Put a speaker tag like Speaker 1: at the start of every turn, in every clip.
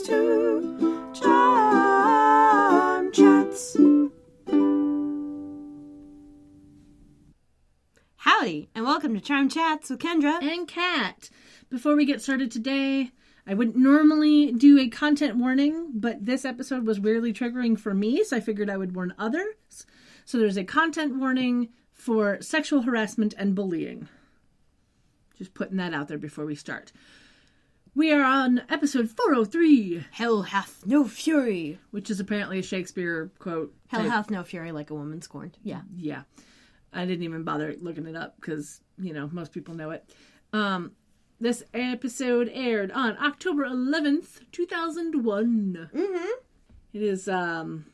Speaker 1: to Charm Chats. Howdy, and welcome to Charm Chats with Kendra
Speaker 2: and Kat. Before we get started today, I wouldn't normally do a content warning, but this episode was weirdly triggering for me, so I figured I would warn others. So there's a content warning for sexual harassment and bullying. Just putting that out there before we start. We are on episode 403.
Speaker 1: Hell hath no fury.
Speaker 2: Which is apparently a Shakespeare quote.
Speaker 1: Hell hath no fury like a woman scorned.
Speaker 2: Yeah. I didn't even bother looking it up because, most people know it. This episode aired on October 11th, 2001.
Speaker 1: Mm-hmm.
Speaker 2: It is an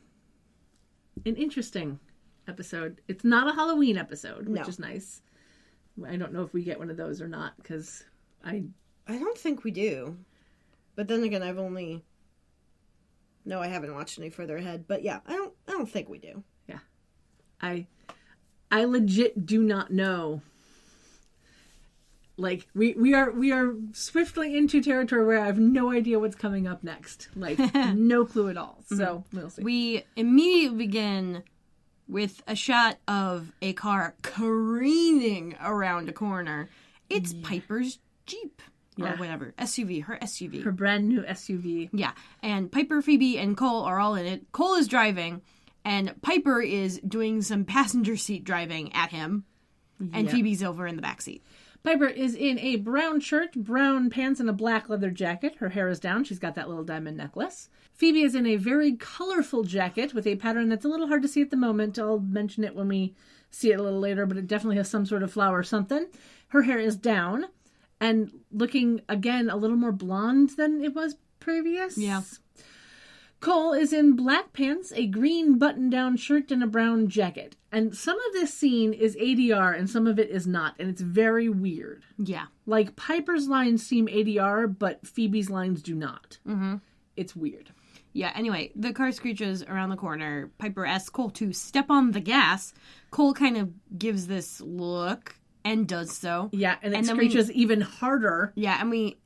Speaker 2: interesting episode. It's not a Halloween episode, which is nice. I don't know if we get one of those or not, because I
Speaker 1: don't think we do. But then again, I haven't watched any further ahead. But yeah, I don't think we do.
Speaker 2: Yeah. I legit do not know. Like, we are swiftly into territory where I have no idea what's coming up next. Like, no clue at all. So, we'll see.
Speaker 1: We immediately begin with a shot of a car careening around a corner. It's Piper's Jeep. Or whatever. SUV. Her SUV.
Speaker 2: Her brand new SUV.
Speaker 1: Yeah. And Piper, Phoebe, and Cole are all in it. Cole is driving, and Piper is doing some passenger seat driving at him. And Phoebe's over in the back seat.
Speaker 2: Piper is in a brown shirt, brown pants, and a black leather jacket. Her hair is down. She's got that little diamond necklace. Phoebe is in a very colorful jacket with a pattern that's a little hard to see at the moment. I'll mention it when we see it a little later, but it definitely has some sort of flower or something. Her hair is down and looking, again, a little more blonde than it was previous.
Speaker 1: Yeah.
Speaker 2: Cole is in black pants, a green button-down shirt, and a brown jacket. And some of this scene is ADR and some of it is not, and it's very weird.
Speaker 1: Yeah.
Speaker 2: Like, Piper's lines seem ADR, but Phoebe's lines do not.
Speaker 1: Mm-hmm.
Speaker 2: It's weird.
Speaker 1: Yeah, anyway, the car screeches around the corner. Piper asks Cole to step on the gas. Cole kind of gives this look and does so.
Speaker 2: Yeah, and it screeches even harder.
Speaker 1: Yeah, and he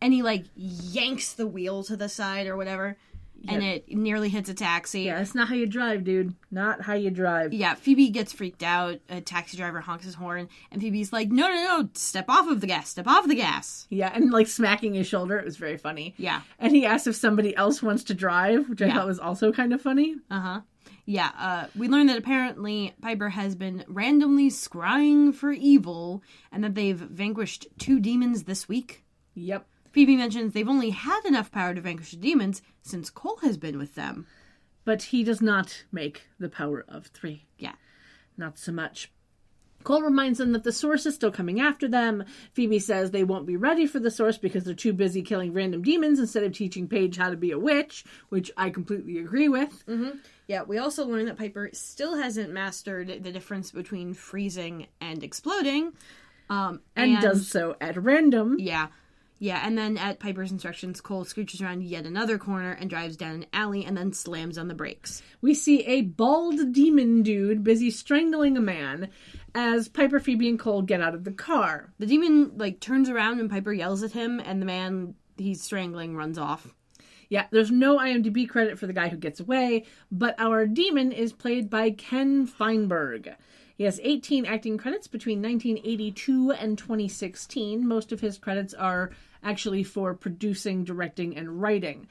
Speaker 1: yanks the wheel to the side or whatever. And it nearly hits a taxi.
Speaker 2: Yeah, that's not how you drive, dude. Not how you drive.
Speaker 1: Yeah, Phoebe gets freaked out. A taxi driver honks his horn. And Phoebe's like, no, step off of the gas. Step off the gas.
Speaker 2: Yeah, and smacking his shoulder. It was very funny.
Speaker 1: Yeah.
Speaker 2: And he asks if somebody else wants to drive, which I thought was also kind of funny.
Speaker 1: Uh-huh. Yeah, we learned that apparently Piper has been randomly scrying for evil. And that they've vanquished 2 demons this week.
Speaker 2: Yep.
Speaker 1: Phoebe mentions they've only had enough power to vanquish the demons since Cole has been with them.
Speaker 2: But he does not make the power of 3.
Speaker 1: Yeah.
Speaker 2: Not so much. Cole reminds them that the Source is still coming after them. Phoebe says they won't be ready for the Source because they're too busy killing random demons instead of teaching Paige how to be a witch, which I completely agree with.
Speaker 1: Mm-hmm. Yeah, we also learned that Piper still hasn't mastered the difference between freezing and exploding. And
Speaker 2: does so at random.
Speaker 1: Yeah. Yeah, and then at Piper's instructions, Cole scooches around yet another corner and drives down an alley and then slams on the brakes.
Speaker 2: We see a bald demon dude busy strangling a man as Piper, Phoebe, and Cole get out of the car.
Speaker 1: The demon, turns around and Piper yells at him, and the man he's strangling runs off.
Speaker 2: Yeah, there's no IMDb credit for the guy who gets away, but our demon is played by Ken Feinberg. He has 18 acting credits between 1982 and 2016. Most of his credits are actually for producing, directing, and writing.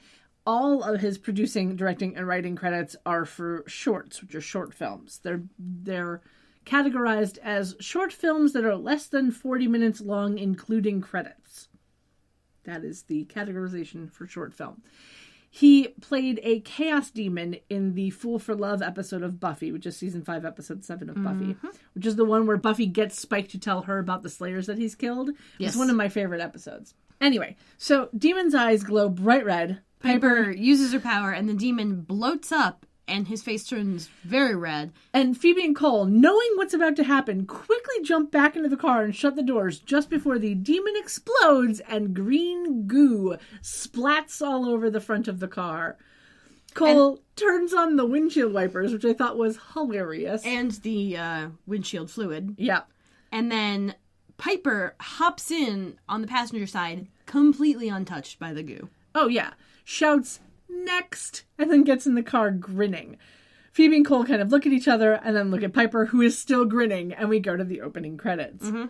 Speaker 2: All of his producing, directing, and writing credits are for shorts, which are short films. They're categorized as short films that are less than 40 minutes long, including credits. That is the categorization for short film. He played a chaos demon in the Fool for Love episode of Buffy, which is season 5, episode 7 of Buffy, which is the one where Buffy gets Spike to tell her about the Slayers that he's killed. Yes. It's one of my favorite episodes. Anyway, so Demon's eyes glow bright red.
Speaker 1: Piper uses her power, and the demon bloats up, and his face turns very red.
Speaker 2: And Phoebe and Cole, knowing what's about to happen, quickly jump back into the car and shut the doors just before the demon explodes and green goo splats all over the front of the car. Cole turns on the windshield wipers, which I thought was hilarious.
Speaker 1: And the windshield fluid.
Speaker 2: Yeah.
Speaker 1: And then Piper hops in on the passenger side, completely untouched by the goo.
Speaker 2: Oh, yeah. Shouts, next, and then gets in the car grinning. Phoebe and Cole kind of look at each other and then look at Piper, who is still grinning, and we go to the opening credits.
Speaker 1: Mm-hmm.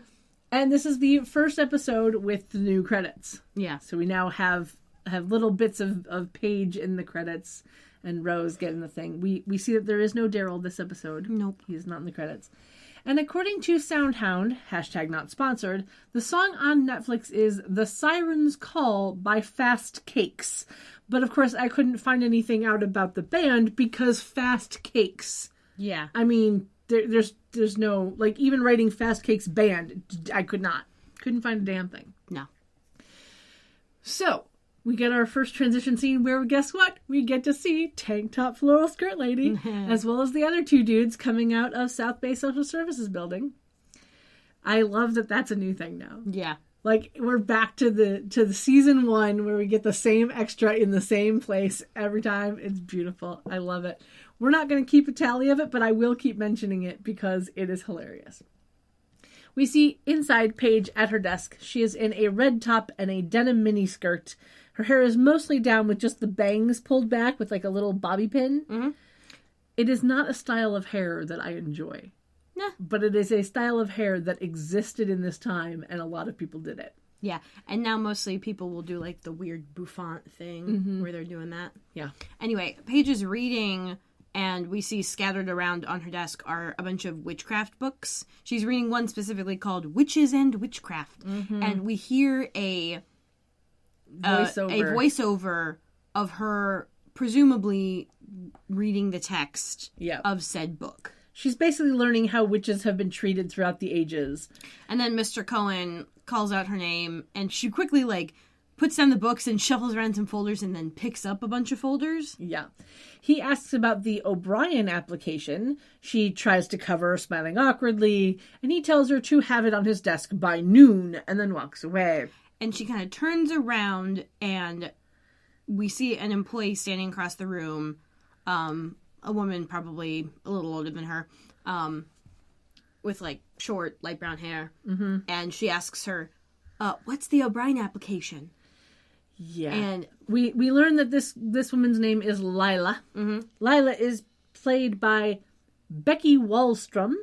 Speaker 2: And this is the first episode with the new credits.
Speaker 1: Yeah.
Speaker 2: So we now have little bits of Paige in the credits and Rose getting the thing. We see that there is no Daryl this episode.
Speaker 1: Nope.
Speaker 2: He's not in the credits. And according to SoundHound, hashtag not sponsored, the song on Netflix is The Siren's Call by Fast Cakes. But of course, I couldn't find anything out about the band because Fast Cakes.
Speaker 1: Yeah.
Speaker 2: I mean, there's no, like, even writing Fast Cakes band, I couldn't find a damn thing.
Speaker 1: No.
Speaker 2: So, we get our first transition scene where, guess what? We get to see Tank Top Floral Skirt Lady, as well as the other two dudes coming out of South Bay Social Services building. I love that that's a new thing now.
Speaker 1: Yeah.
Speaker 2: Like, we're back to the season 1 where we get the same extra in the same place every time. It's beautiful. I love it. We're not going to keep a tally of it, but I will keep mentioning it because it is hilarious. We see inside Paige at her desk. She is in a red top and a denim miniskirt. Her hair is mostly down with just the bangs pulled back with like a little bobby pin.
Speaker 1: Mm-hmm.
Speaker 2: It is not a style of hair that I enjoy.
Speaker 1: Nah.
Speaker 2: But it is a style of hair that existed in this time, and a lot of people did it.
Speaker 1: Yeah, and now mostly people will do like the weird bouffant thing where they're doing that.
Speaker 2: Yeah.
Speaker 1: Anyway, Paige is reading, and we see scattered around on her desk are a bunch of witchcraft books. She's reading one specifically called Witches and Witchcraft, and we hear a voiceover of her presumably reading the text of said book.
Speaker 2: She's basically learning how witches have been treated throughout the ages.
Speaker 1: And then Mr. Cohen calls out her name, and she quickly, like, puts down the books and shuffles around some folders and then picks up a bunch of folders.
Speaker 2: Yeah. He asks about the O'Brien application. She tries to cover, smiling awkwardly, and he tells her to have it on his desk by noon, and then walks away.
Speaker 1: And she kind of turns around, and we see an employee standing across the room, a woman probably a little older than her, with, like, short, light brown hair. Mm-hmm. And she asks her, what's the O'Brien application?
Speaker 2: Yeah.
Speaker 1: And
Speaker 2: we learn that this woman's name is Lila. Mm-hmm. Lila is played by Becky Wallstrom.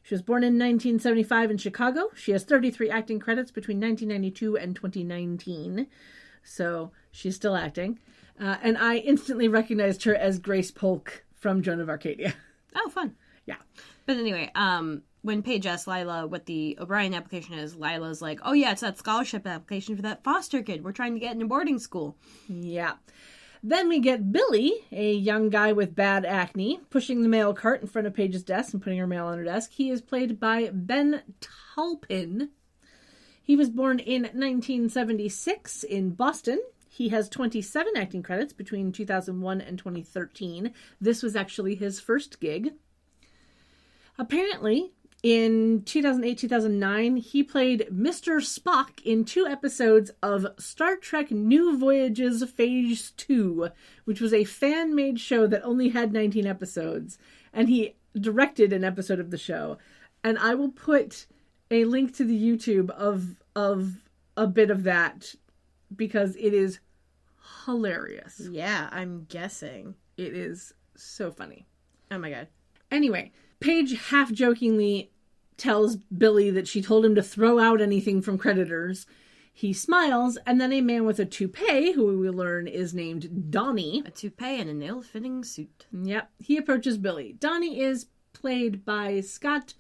Speaker 2: She was born in 1975 in Chicago. She has 33 acting credits between 1992 and 2019. So she's still acting. And I instantly recognized her as Grace Polk from Joan of Arcadia.
Speaker 1: Oh, fun.
Speaker 2: Yeah.
Speaker 1: But anyway, when Paige asks Lila what the O'Brien application is, Lila's like, oh yeah, it's that scholarship application for that foster kid we're trying to get in a boarding school.
Speaker 2: Yeah. Then we get Billy, a young guy with bad acne, pushing the mail cart in front of Paige's desk and putting her mail on her desk. He is played by Ben Talpin. He was born in 1976 in Boston. He has 27 acting credits between 2001 and 2013. This was actually his first gig. Apparently, in 2008-2009, he played Mr. Spock in 2 episodes of Star Trek New Voyages Phase 2, which was a fan-made show that only had 19 episodes. And he directed an episode of the show. And I will put a link to the YouTube of a bit of that, because it is hilarious.
Speaker 1: Yeah, I'm guessing.
Speaker 2: It is so funny.
Speaker 1: Oh my god.
Speaker 2: Anyway, Paige half-jokingly tells Billy that she told him to throw out anything from creditors. He smiles, and then a man with a toupee, who we learn is named Donnie.
Speaker 1: A toupee and an ill-fitting suit.
Speaker 2: Yep. He approaches Billy. Donnie is played by Scott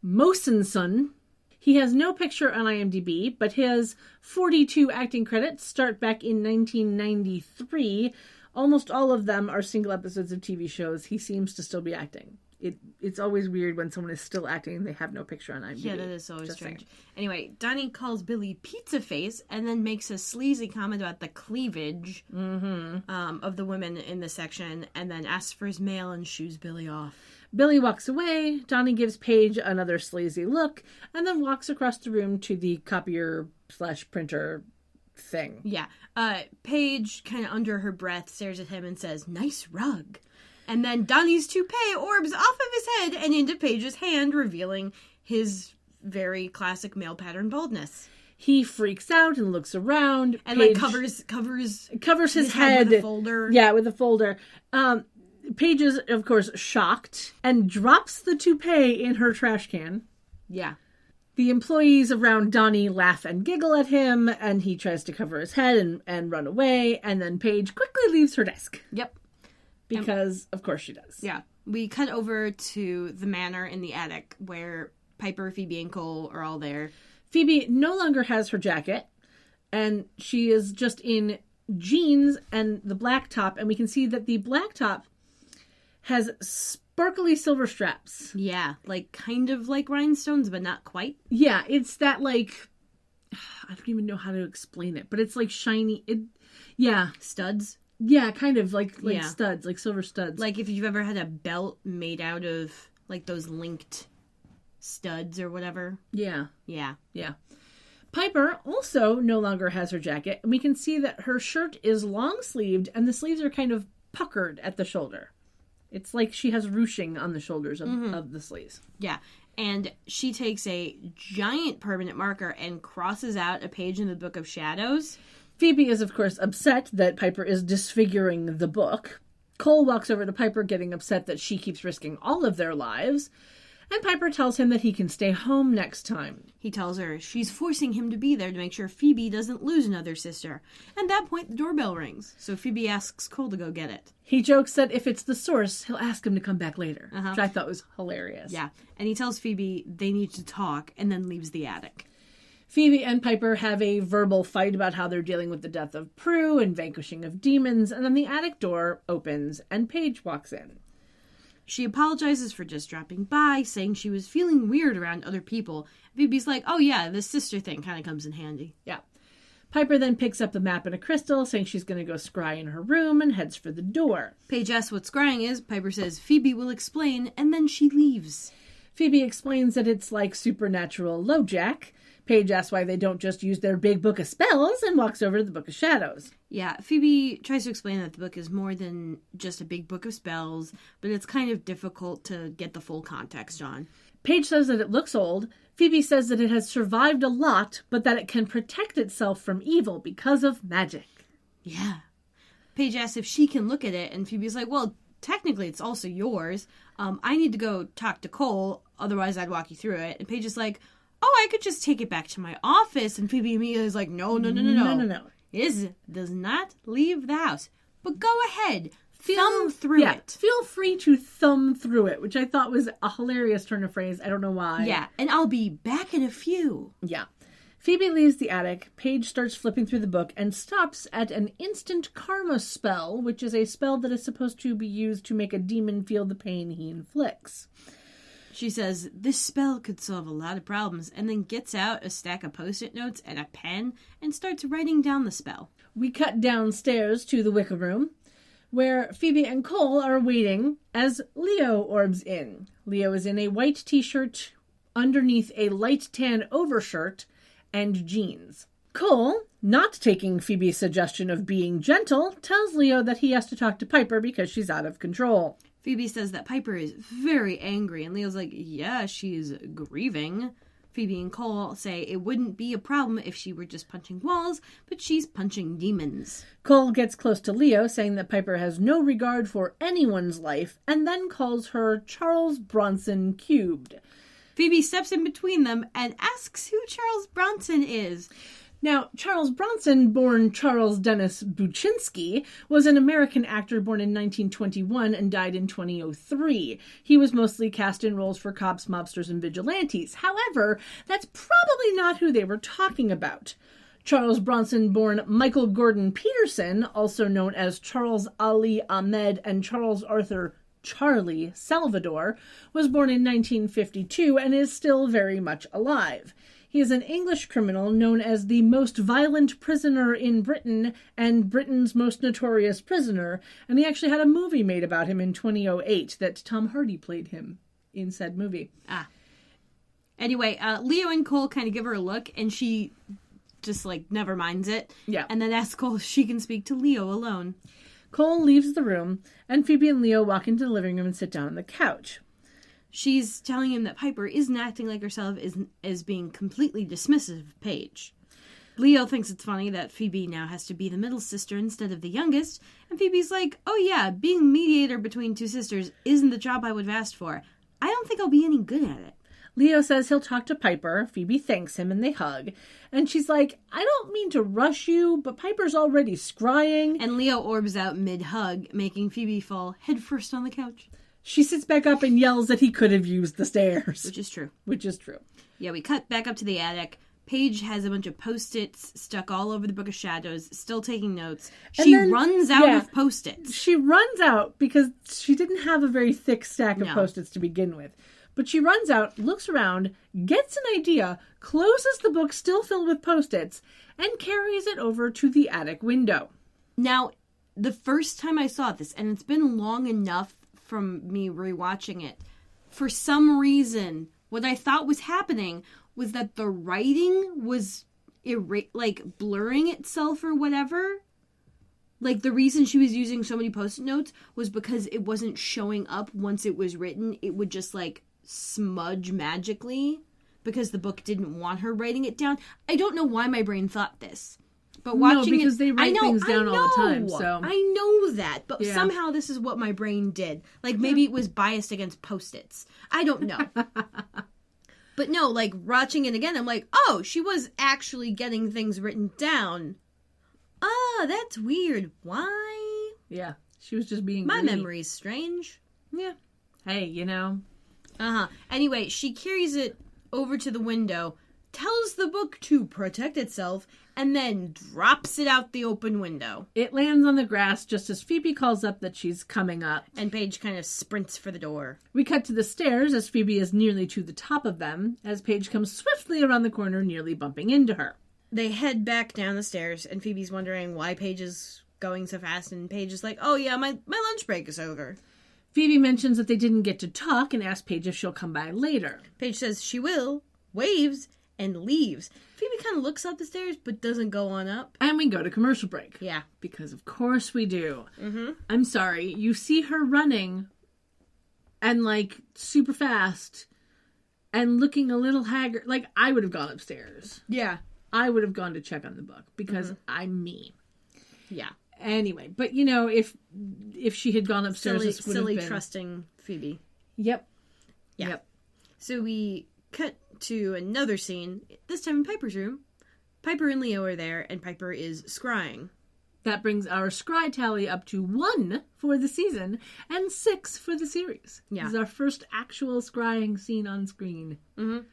Speaker 2: Mosenson. He has no picture on IMDb, but his 42 acting credits start back in 1993. Almost all of them are single episodes of TV shows. He seems to still be acting. It's always weird when someone is still acting and they have no picture on IMDb.
Speaker 1: Yeah, that is always strange. Saying. Anyway, Donnie calls Billy Pizza Face and then makes a sleazy comment about the cleavage of the women in the section, and then asks for his mail and shoos Billy off.
Speaker 2: Billy walks away. Donnie gives Paige another sleazy look and then walks across the room to the copier/printer thing.
Speaker 1: Yeah. Paige, kind of under her breath, stares at him and says, "Nice rug." And then Donnie's toupee orbs off of his head and into Paige's hand, revealing his very classic male pattern baldness.
Speaker 2: He freaks out and looks around.
Speaker 1: And
Speaker 2: Paige
Speaker 1: covers
Speaker 2: his head
Speaker 1: with a folder.
Speaker 2: Yeah, with a folder. Paige is, of course, shocked and drops the toupee in her trash can.
Speaker 1: Yeah.
Speaker 2: The employees around Donnie laugh and giggle at him, and he tries to cover his head and run away, and then Paige quickly leaves her desk.
Speaker 1: Yep.
Speaker 2: Because, of course, she does.
Speaker 1: Yeah. We cut over to the manor in the attic where Piper, Phoebe, and Cole are all there.
Speaker 2: Phoebe no longer has her jacket, and she is just in jeans and the black top, and we can see that the black top has sparkly silver straps.
Speaker 1: Yeah, like kind of like rhinestones, but not quite.
Speaker 2: Yeah, it's that like, I don't even know how to explain it, but it's like shiny.
Speaker 1: Studs.
Speaker 2: Yeah, kind of like studs, like silver studs.
Speaker 1: Like if you've ever had a belt made out of like those linked studs or whatever.
Speaker 2: Yeah.
Speaker 1: Yeah.
Speaker 2: Piper also no longer has her jacket, and we can see that her shirt is long-sleeved, and the sleeves are kind of puckered at the shoulder. It's like she has ruching on the shoulders of the sleeves.
Speaker 1: Yeah, and she takes a giant permanent marker and crosses out a page in the Book of Shadows.
Speaker 2: Phoebe is, of course, upset that Piper is disfiguring the book. Cole walks over to Piper, getting upset that she keeps risking all of their lives. And Piper tells him that he can stay home next time.
Speaker 1: He tells her she's forcing him to be there to make sure Phoebe doesn't lose another sister. At that point, the doorbell rings, so Phoebe asks Cole to go get it.
Speaker 2: He jokes that if it's the source, he'll ask him to come back later, which I thought was hilarious.
Speaker 1: Yeah, and he tells Phoebe they need to talk, and then leaves the attic.
Speaker 2: Phoebe and Piper have a verbal fight about how they're dealing with the death of Prue and vanquishing of demons, and then the attic door opens, and Paige walks in.
Speaker 1: She apologizes for just dropping by, saying she was feeling weird around other people. Phoebe's like, oh yeah, this sister thing kind of comes in handy.
Speaker 2: Yeah. Piper then picks up the map and a crystal, saying she's going to go scry in her room, and heads for the door.
Speaker 1: Paige asks what scrying is. Piper says Phoebe will explain, and then she leaves.
Speaker 2: Phoebe explains that it's like supernatural LoJack. Paige asks why they don't just use their big book of spells, and walks over to the Book of Shadows.
Speaker 1: Yeah, Phoebe tries to explain that the book is more than just a big book of spells, but it's kind of difficult to get the full context on.
Speaker 2: Paige says that it looks old. Phoebe says that it has survived a lot, but that it can protect itself from evil because of magic.
Speaker 1: Yeah. Paige asks if she can look at it, and Phoebe's like, well, technically it's also yours. I need to go talk to Cole, otherwise I'd walk you through it. And Paige is like, oh, I could just take it back to my office. And Phoebe immediately is like, no. It does not leave the house. But go ahead. Thumb through it.
Speaker 2: Feel free to thumb through it, which I thought was a hilarious turn of phrase. I don't know why.
Speaker 1: Yeah, and I'll be back in a few.
Speaker 2: Yeah. Phoebe leaves the attic. Paige starts flipping through the book and stops at an instant karma spell, which is a spell that is supposed to be used to make a demon feel the pain he inflicts.
Speaker 1: She says, this spell could solve a lot of problems, and then gets out a stack of Post-it notes and a pen and starts writing down the spell.
Speaker 2: We cut downstairs to the Wicca room, where Phoebe and Cole are waiting as Leo orbs in. Leo is in a white t-shirt underneath a light tan overshirt and jeans. Cole, not taking Phoebe's suggestion of being gentle, tells Leo that he has to talk to Piper because she's out of control.
Speaker 1: Phoebe says that Piper is very angry, and Leo's like, yeah, she's grieving. Phoebe and Cole say it wouldn't be a problem if she were just punching walls, but she's punching demons.
Speaker 2: Cole gets close to Leo, saying that Piper has no regard for anyone's life, and then calls her Charles Bronson cubed.
Speaker 1: Phoebe steps in between them and asks who Charles Bronson is.
Speaker 2: Now, Charles Bronson, born Charles Dennis Buczynski, was an American actor born in 1921 and died in 2003. He was mostly cast in roles for cops, mobsters, and vigilantes. However, that's probably not who they were talking about. Charles Bronson, born Michael Gordon Peterson, also known as Charles Ali Ahmed and Charles Arthur Charlie Salvador, was born in 1952 and is still very much alive. He is an English criminal known as the most violent prisoner in Britain and Britain's most notorious prisoner, and he actually had a movie made about him in 2008 that Tom Hardy played him in said movie.
Speaker 1: Anyway, Leo and Cole kind of give her a look, and she just, never minds it.
Speaker 2: Yeah.
Speaker 1: And then asks Cole if she can speak to Leo alone.
Speaker 2: Cole leaves the room, and Phoebe and Leo walk into the living room and sit down on the couch.
Speaker 1: She's telling him that Piper isn't acting like herself, as being completely dismissive of Paige. Leo thinks it's funny that Phoebe now has to be the middle sister instead of the youngest, and Phoebe's like, oh yeah, being mediator between two sisters isn't the job I would have asked for. I don't think I'll be any good at it.
Speaker 2: Leo says he'll talk to Piper. Phoebe thanks him and they hug. And she's like, I don't mean to rush you, but Piper's already scrying.
Speaker 1: And Leo orbs out mid-hug, making Phoebe fall headfirst on the couch.
Speaker 2: She sits back up and yells that he could have used the stairs.
Speaker 1: Which is true.
Speaker 2: Which is true.
Speaker 1: Yeah, we cut back up to the attic. Paige has a bunch of Post-its stuck all over the Book of Shadows, still taking notes. She runs out of Post-its.
Speaker 2: She runs out because she didn't have a very thick stack of Post-its to begin with. But she runs out, looks around, gets an idea, closes the book still filled with Post-its, and carries it over to the attic window.
Speaker 1: Now, the first time I saw this, and it's been long enough from me rewatching it, for some reason, what I thought was happening was that the writing was blurring itself or whatever. Like, the reason she was using so many Post-it notes was because it wasn't showing up once it was written. It would just, smudge magically because the book didn't want her writing it down. I don't know why my brain thought this. But watching
Speaker 2: because they write things down all the time. So
Speaker 1: I know that, but somehow this is what my brain did. Maybe it was biased against Post-its. I don't know. But no, watching it again, I'm like, oh, she was actually getting things written down. Ah, that's weird. Why?
Speaker 2: Yeah, she was just being
Speaker 1: My
Speaker 2: greedy.
Speaker 1: memory's strange.
Speaker 2: Yeah. Hey,
Speaker 1: Anyway, she carries it over to the window, tells the book to protect itself, and then drops it out the open window.
Speaker 2: It lands on the grass just as Phoebe calls up that she's coming up.
Speaker 1: And Paige kind of sprints for the door.
Speaker 2: We cut to the stairs as Phoebe is nearly to the top of them, as Paige comes swiftly around the corner, nearly bumping into her.
Speaker 1: They head back down the stairs, and Phoebe's wondering why Paige is going so fast, and Paige is like, oh yeah, my lunch break is over.
Speaker 2: Phoebe mentions that they didn't get to talk and asks Paige if she'll come by later.
Speaker 1: Paige says she will, waves, and leaves. Phoebe kind of looks up the stairs, but doesn't go on up.
Speaker 2: And we go to commercial break.
Speaker 1: Yeah.
Speaker 2: Because of course we do.
Speaker 1: Mm-hmm.
Speaker 2: I'm sorry. You see her running and super fast and looking a little haggard. I would have gone upstairs.
Speaker 1: Yeah.
Speaker 2: I would have gone to check on the book because I'm me.
Speaker 1: Yeah.
Speaker 2: Anyway, but if she had gone upstairs, this would have been
Speaker 1: trusting Phoebe.
Speaker 2: Yep.
Speaker 1: Yeah.
Speaker 2: Yep.
Speaker 1: So we cut to another scene, this time in Piper's room. Piper and Leo are there, and Piper is scrying.
Speaker 2: That brings our scry tally up to 1 for the season and 6 for the series.
Speaker 1: Yeah.
Speaker 2: This is our first actual scrying scene on screen.
Speaker 1: Mm-hmm.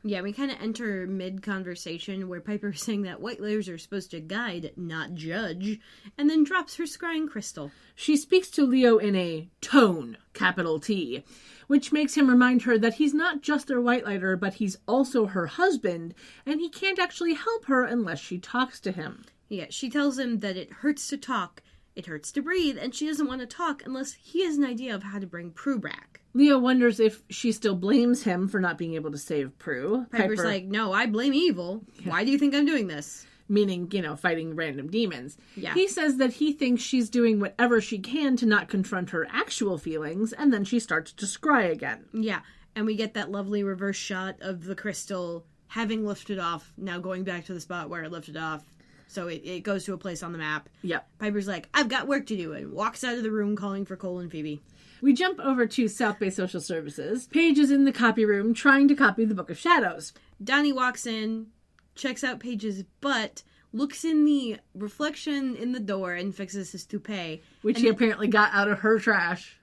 Speaker 1: Yeah, we kind of enter mid-conversation where Piper is saying that white layers are supposed to guide, not judge, and then drops her scrying crystal.
Speaker 2: She speaks to Leo in a tone, capital T, which makes him remind her that he's not just their white lighter, but he's also her husband, and he can't actually help her unless she talks to him.
Speaker 1: Yeah, she tells him that it hurts to talk, it hurts to breathe, and she doesn't want to talk unless he has an idea of how to bring Prue back.
Speaker 2: Leo wonders if she still blames him for not being able to save Prue.
Speaker 1: Piper's like, no, I blame evil. Why do you think I'm doing this?
Speaker 2: Meaning, fighting random demons.
Speaker 1: Yeah.
Speaker 2: He says that he thinks she's doing whatever she can to not confront her actual feelings, and then she starts to scry again.
Speaker 1: Yeah, and we get that lovely reverse shot of the crystal having lifted off, now going back to the spot where it lifted off. So it goes to a place on the map.
Speaker 2: Yep.
Speaker 1: Piper's like, I've got work to do, and walks out of the room calling for Cole and Phoebe.
Speaker 2: We jump over to South Bay Social Services. Paige is in the copy room trying to copy the Book of Shadows.
Speaker 1: Donnie walks in, checks out Paige's butt, looks in the reflection in the door, and fixes his toupee.
Speaker 2: Which he apparently got out of her trash.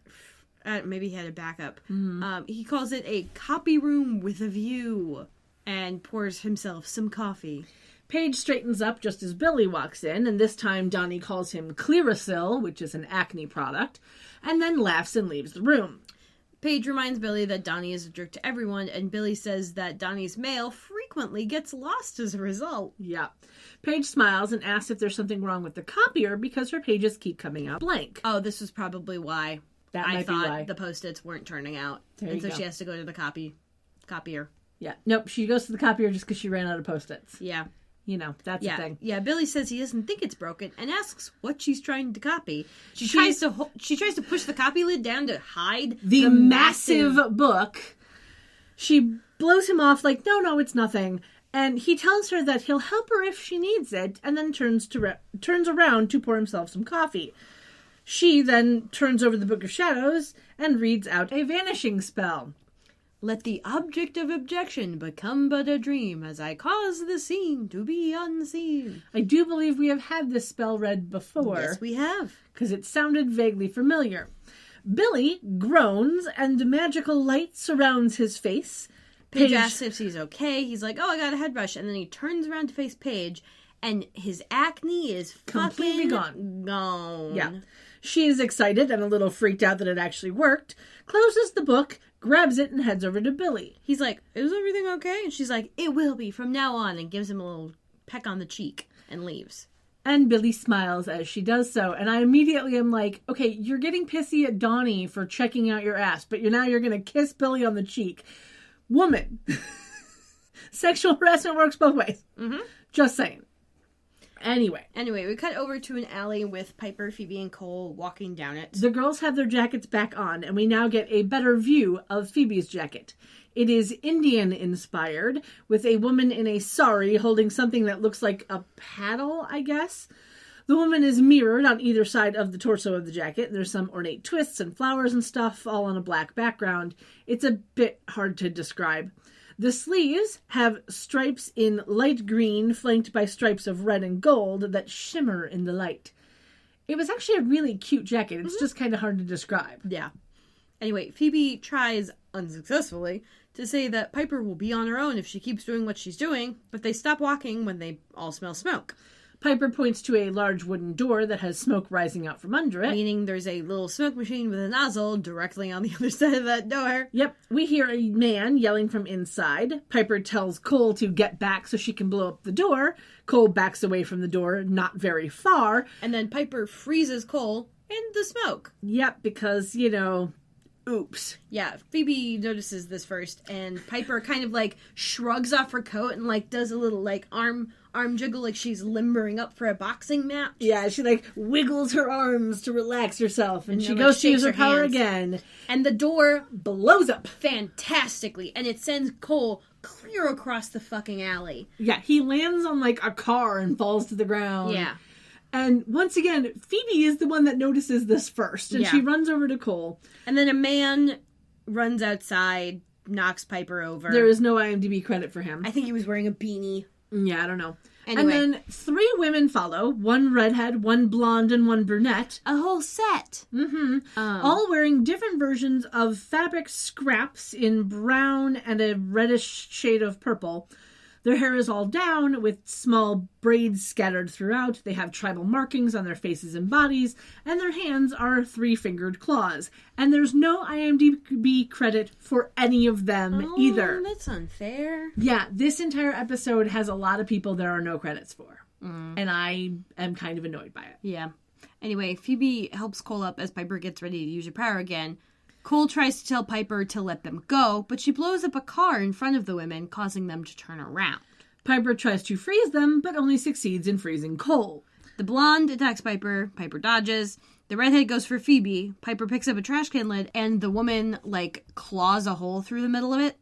Speaker 1: Maybe he had a backup.
Speaker 2: Mm-hmm.
Speaker 1: He calls it a copy room with a view, and pours himself some coffee.
Speaker 2: Paige straightens up just as Billy walks in, and this time Donnie calls him Clearasil, which is an acne product, and then laughs and leaves the room.
Speaker 1: Paige reminds Billy that Donnie is a jerk to everyone, and Billy says that Donnie's mail frequently gets lost as a result.
Speaker 2: Yeah. Paige smiles and asks if there's something wrong with the copier because her pages keep coming out blank.
Speaker 1: Oh, this was probably why.
Speaker 2: I thought
Speaker 1: the Post-its weren't turning out.
Speaker 2: There
Speaker 1: and so
Speaker 2: you go.
Speaker 1: she has to go to the copier.
Speaker 2: Yeah. Nope, she goes to the copier just because she ran out of Post-its.
Speaker 1: Yeah.
Speaker 2: That's the thing.
Speaker 1: Yeah, Billy says he doesn't think it's broken and asks what she's trying to copy. She tries to push the copy lid down to hide
Speaker 2: the massive book. She blows him off like, no, it's nothing. And he tells her that he'll help her if she needs it, and then turns around to pour himself some coffee. She then turns over the Book of Shadows and reads out a vanishing spell.
Speaker 1: Let the object of objection become but a dream, as I cause the scene to be unseen.
Speaker 2: I do believe we have had this spell read before.
Speaker 1: Yes, we have.
Speaker 2: Because it sounded vaguely familiar. Billy groans, and magical light surrounds his face.
Speaker 1: Paige asks if he's okay. He's like, oh, I got a head rush. And then he turns around to face Paige, and his acne is
Speaker 2: completely
Speaker 1: gone.
Speaker 2: Yeah. She is excited and a little freaked out that it actually worked, closes the book, grabs it, and heads over to Billy.
Speaker 1: He's like, is everything okay? And she's like, it will be from now on, and gives him a little peck on the cheek and leaves.
Speaker 2: And Billy smiles as she does so, and I immediately am like, okay, you're getting pissy at Donnie for checking out your ass, but you're going to kiss Billy on the cheek. Woman. Sexual harassment works both ways.
Speaker 1: Mm-hmm.
Speaker 2: Just saying. Anyway,
Speaker 1: we cut over to an alley with Piper, Phoebe, and Cole walking down it.
Speaker 2: The girls have their jackets back on, and we now get a better view of Phoebe's jacket. It is Indian-inspired, with a woman in a sari holding something that looks like a paddle, I guess. The woman is mirrored on either side of the torso of the jacket. There's some ornate twists and flowers and stuff, all on a black background. It's a bit hard to describe. The sleeves have stripes in light green, flanked by stripes of red and gold that shimmer in the light. It was actually a really cute jacket. It's just kind of hard to describe.
Speaker 1: Yeah. Anyway, Phoebe tries, unsuccessfully, to say that Piper will be on her own if she keeps doing what she's doing, but they stop walking when they all smell smoke.
Speaker 2: Piper points to a large wooden door that has smoke rising out from under it.
Speaker 1: Meaning there's a little smoke machine with a nozzle directly on the other side of that door.
Speaker 2: Yep. We hear a man yelling from inside. Piper tells Cole to get back so she can blow up the door. Cole backs away from the door, not very far.
Speaker 1: And then Piper freezes Cole in the smoke.
Speaker 2: Yep, because, oops.
Speaker 1: Yeah, Phoebe notices this first, and Piper kind of, shrugs off her coat and, does a little, arm jiggle like she's limbering up for a boxing match.
Speaker 2: Yeah, she, wiggles her arms to relax herself, and she goes to use her power again.
Speaker 1: And the door
Speaker 2: blows up
Speaker 1: fantastically, and it sends Cole clear across the fucking alley.
Speaker 2: Yeah, he lands on, a car and falls to the ground.
Speaker 1: Yeah.
Speaker 2: And once again, Phoebe is the one that notices this first, and she runs over to Cole.
Speaker 1: And then a man runs outside, knocks Piper over.
Speaker 2: There is no IMDb credit for him.
Speaker 1: I think he was wearing a beanie.
Speaker 2: Yeah, I don't know.
Speaker 1: Anyway.
Speaker 2: And then 3 women follow, 1 redhead, 1 blonde, and 1 brunette.
Speaker 1: A whole set.
Speaker 2: Mm-hmm. All wearing different versions of fabric scraps in brown and a reddish shade of purple. Their hair is all down, with small braids scattered throughout. They have tribal markings on their faces and bodies, and their hands are 3-fingered claws. And there's no IMDb credit for any of them either.
Speaker 1: That's unfair.
Speaker 2: Yeah, this entire episode has a lot of people there are no credits for. And I am kind of annoyed by it.
Speaker 1: Yeah. Anyway, Phoebe helps Cole up as Piper gets ready to use her power again. Cole tries to tell Piper to let them go, but she blows up a car in front of the women, causing them to turn around.
Speaker 2: Piper tries to freeze them, but only succeeds in freezing Cole.
Speaker 1: The blonde attacks Piper. Piper dodges. The redhead goes for Phoebe. Piper picks up a trash can lid, and the woman, claws a hole through the middle of it.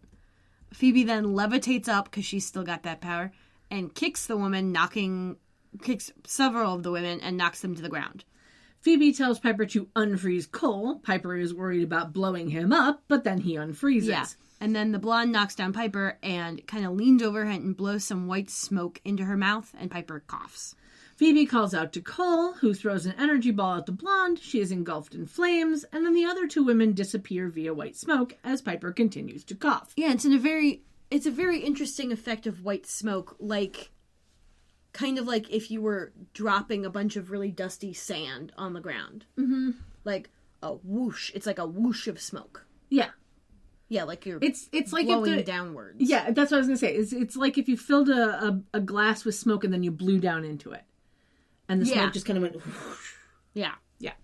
Speaker 1: Phoebe then levitates up, because she's still got that power, and kicks the woman, kicks several of the women, and knocks them to the ground.
Speaker 2: Phoebe tells Piper to unfreeze Cole. Piper is worried about blowing him up, but then he unfreezes.
Speaker 1: Yeah. And then the blonde knocks down Piper and kind of leans over her and blows some white smoke into her mouth, and Piper coughs.
Speaker 2: Phoebe calls out to Cole, who throws an energy ball at the blonde. She is engulfed in flames, and then the other 2 women disappear via white smoke as Piper continues to cough.
Speaker 1: Yeah, it's a very interesting effect of white smoke, kind of like if you were dropping a bunch of really dusty sand on the ground.
Speaker 2: Mm-hmm.
Speaker 1: Like a whoosh. It's like a whoosh of smoke.
Speaker 2: Yeah.
Speaker 1: Yeah, like you're
Speaker 2: it's like
Speaker 1: blowing downwards.
Speaker 2: Yeah, that's what I was going to say. It's like if you filled a glass with smoke and then you blew down into it. And the smoke just kind of went whoosh.
Speaker 1: Yeah.
Speaker 2: Yeah.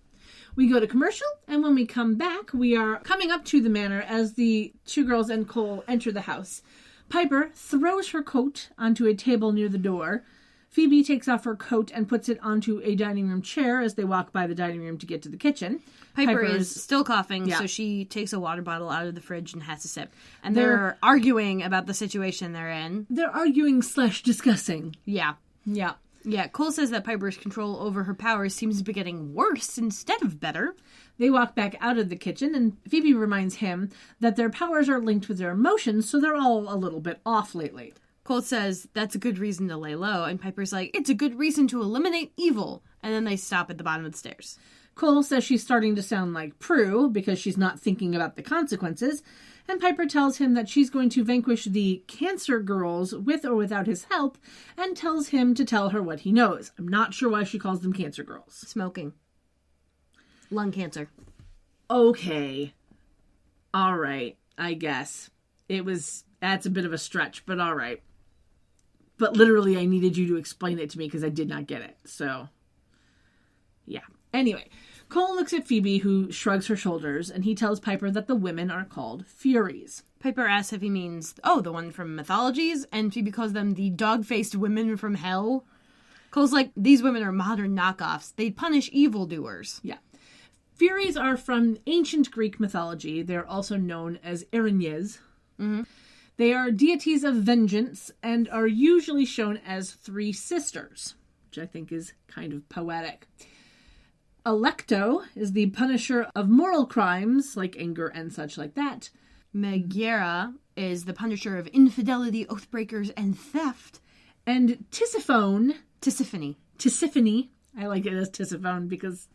Speaker 2: We go to commercial, and when we come back, we are coming up to the manor as the 2 girls and Cole enter the house. Piper throws her coat onto a table near the door. Phoebe takes off her coat and puts it onto a dining room chair as they walk by the dining room to get to the kitchen.
Speaker 1: Piper is still coughing, so she takes a water bottle out of the fridge and has a sip. And they're arguing about the situation they're in.
Speaker 2: They're arguing / discussing.
Speaker 1: Yeah.
Speaker 2: Yeah.
Speaker 1: Yeah, Cole says that Piper's control over her powers seems to be getting worse instead of better.
Speaker 2: They walk back out of the kitchen, and Phoebe reminds him that their powers are linked with their emotions, so they're all a little bit off lately.
Speaker 1: Cole says that's a good reason to lay low, and Piper's like, it's a good reason to eliminate evil. And then they stop at the bottom of the stairs.
Speaker 2: Cole says she's starting to sound like Prue because she's not thinking about the consequences, and Piper tells him that she's going to vanquish the Cancer Girls with or without his help, and tells him to tell her what he knows. I'm not sure why she calls them Cancer Girls.
Speaker 1: Smoking. Lung cancer.
Speaker 2: Okay. All right, I guess. That's a bit of a stretch, but all right. But literally, I needed you to explain it to me because I did not get it. So, yeah. Anyway, Cole looks at Phoebe, who shrugs her shoulders, and he tells Piper that the women are called Furies.
Speaker 1: Piper asks if he means, the one from mythologies, and Phoebe calls them the dog-faced women from hell. Cole's like, these women are modern knockoffs. They punish evildoers.
Speaker 2: Yeah. Furies are from ancient Greek mythology. They're also known as Erinyes.
Speaker 1: Mm-hmm.
Speaker 2: They are deities of vengeance and are usually shown as 3 sisters, which I think is kind of poetic. Alecto is the punisher of moral crimes, like anger and such like that.
Speaker 1: Megara is the punisher of infidelity, oathbreakers, and theft.
Speaker 2: And Tisiphone...
Speaker 1: Tisiphone.
Speaker 2: I like it as Tisiphone because...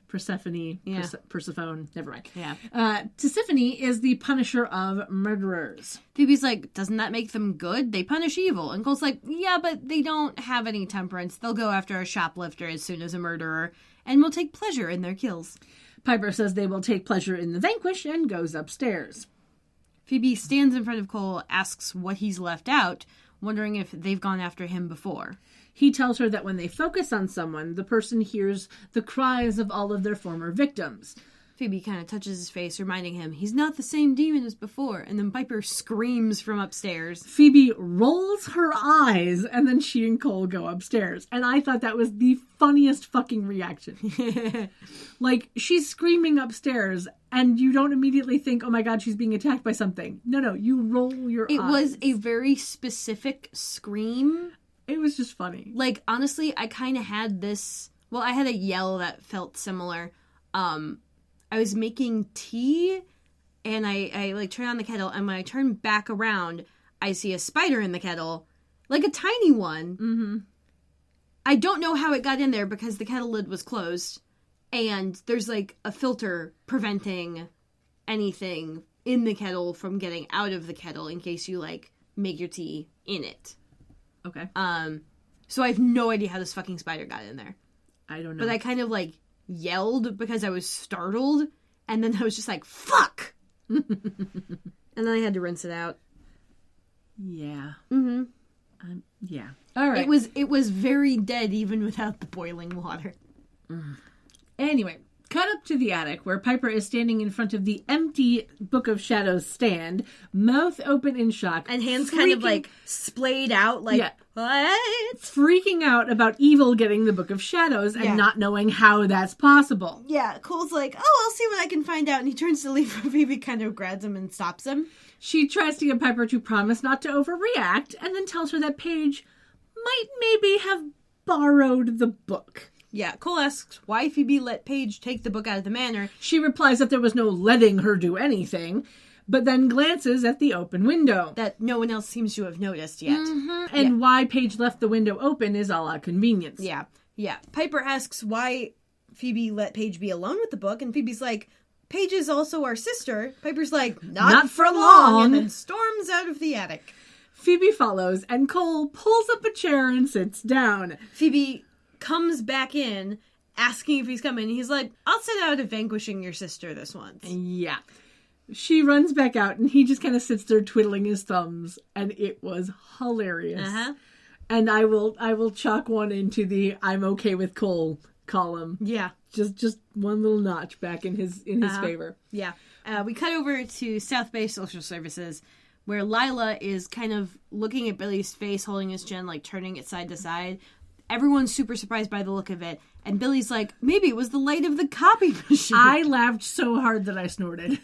Speaker 2: Persephone,
Speaker 1: yeah.
Speaker 2: Persephone, never mind.
Speaker 1: Yeah.
Speaker 2: Tisiphone is the punisher of murderers.
Speaker 1: Phoebe's like, doesn't that make them good? They punish evil. And Cole's like, yeah, but they don't have any temperance. They'll go after a shoplifter as soon as a murderer, and will take pleasure in their kills.
Speaker 2: Piper says they will take pleasure in the vanquish and goes upstairs.
Speaker 1: Phoebe stands in front of Cole, asks what he's left out, wondering if they've gone after him before.
Speaker 2: He tells her that when they focus on someone, the person hears the cries of all of their former victims.
Speaker 1: Phoebe kind of touches his face, reminding him he's not the same demon as before, and then Piper screams from upstairs.
Speaker 2: Phoebe rolls her eyes, and then she and Cole go upstairs. And I thought that was the funniest fucking reaction. Like, she's screaming upstairs, and you don't immediately think, oh my god, she's being attacked by something. No, you roll your eyes.
Speaker 1: It was a very specific scream.
Speaker 2: It was just funny.
Speaker 1: Like, honestly, I kind of had this... Well, I had a yell that felt similar. I was making tea, and I like, turn on the kettle, and when I turn back around, I see a spider in the kettle. Like, a tiny one.
Speaker 2: Mm-hmm.
Speaker 1: I don't know how it got in there, because the kettle lid was closed, and there's, like, a filter preventing anything in the kettle from getting out of the kettle in case you, like, make your tea in it.
Speaker 2: Okay.
Speaker 1: So I have no idea how this fucking spider got in there.
Speaker 2: I don't know.
Speaker 1: But I kind of, like, yelled because I was startled, and then I was just like, fuck! And then I had to rinse it out.
Speaker 2: Yeah.
Speaker 1: Mm-hmm.
Speaker 2: Yeah. All right.
Speaker 1: It was very dead even without the boiling water.
Speaker 2: Anyway, cut up to the attic where Piper is standing in front of the empty Book of Shadows stand, mouth open in shock.
Speaker 1: And hands kind of, like, splayed out, like, what?
Speaker 2: Freaking out about evil getting the Book of Shadows and not knowing how that's possible.
Speaker 1: Yeah, Cole's like, oh, I'll see what I can find out. And he turns to leave, but Phoebe kind of grabs him and stops him.
Speaker 2: She tries to get Piper to promise not to overreact, and then tells her that Paige might maybe have borrowed the book.
Speaker 1: Yeah, Cole asks why Phoebe let Paige take the book out of the manor.
Speaker 2: She replies that there was no letting her do anything, but then glances at the open window.
Speaker 1: That no one else seems to have noticed yet.
Speaker 2: Mm-hmm. And why Paige left the window open is a la convenience.
Speaker 1: Yeah. Piper asks why Phoebe let Paige be alone with the book, and Phoebe's like, Paige is also our sister. Piper's like, not for long, and then storms out of the attic.
Speaker 2: Phoebe follows, and Cole pulls up a chair and sits down.
Speaker 1: Phoebe comes back in, asking if he's coming. He's like, I'll set out at vanquishing your sister this once.
Speaker 2: Yeah. She runs back out, and he just kind of sits there twiddling his thumbs, and it was hilarious.
Speaker 1: Uh-huh.
Speaker 2: And I will chalk one into the I'm okay with Cole column.
Speaker 1: Yeah.
Speaker 2: Just one little notch back in his favor.
Speaker 1: Yeah. We cut over to South Bay Social Services, where Lila is kind of looking at Billy's face, holding his chin, like turning it side to side. Everyone's super surprised by the look of it. And Billy's like, maybe it was the light of the copy machine.
Speaker 2: I laughed so hard that I snorted.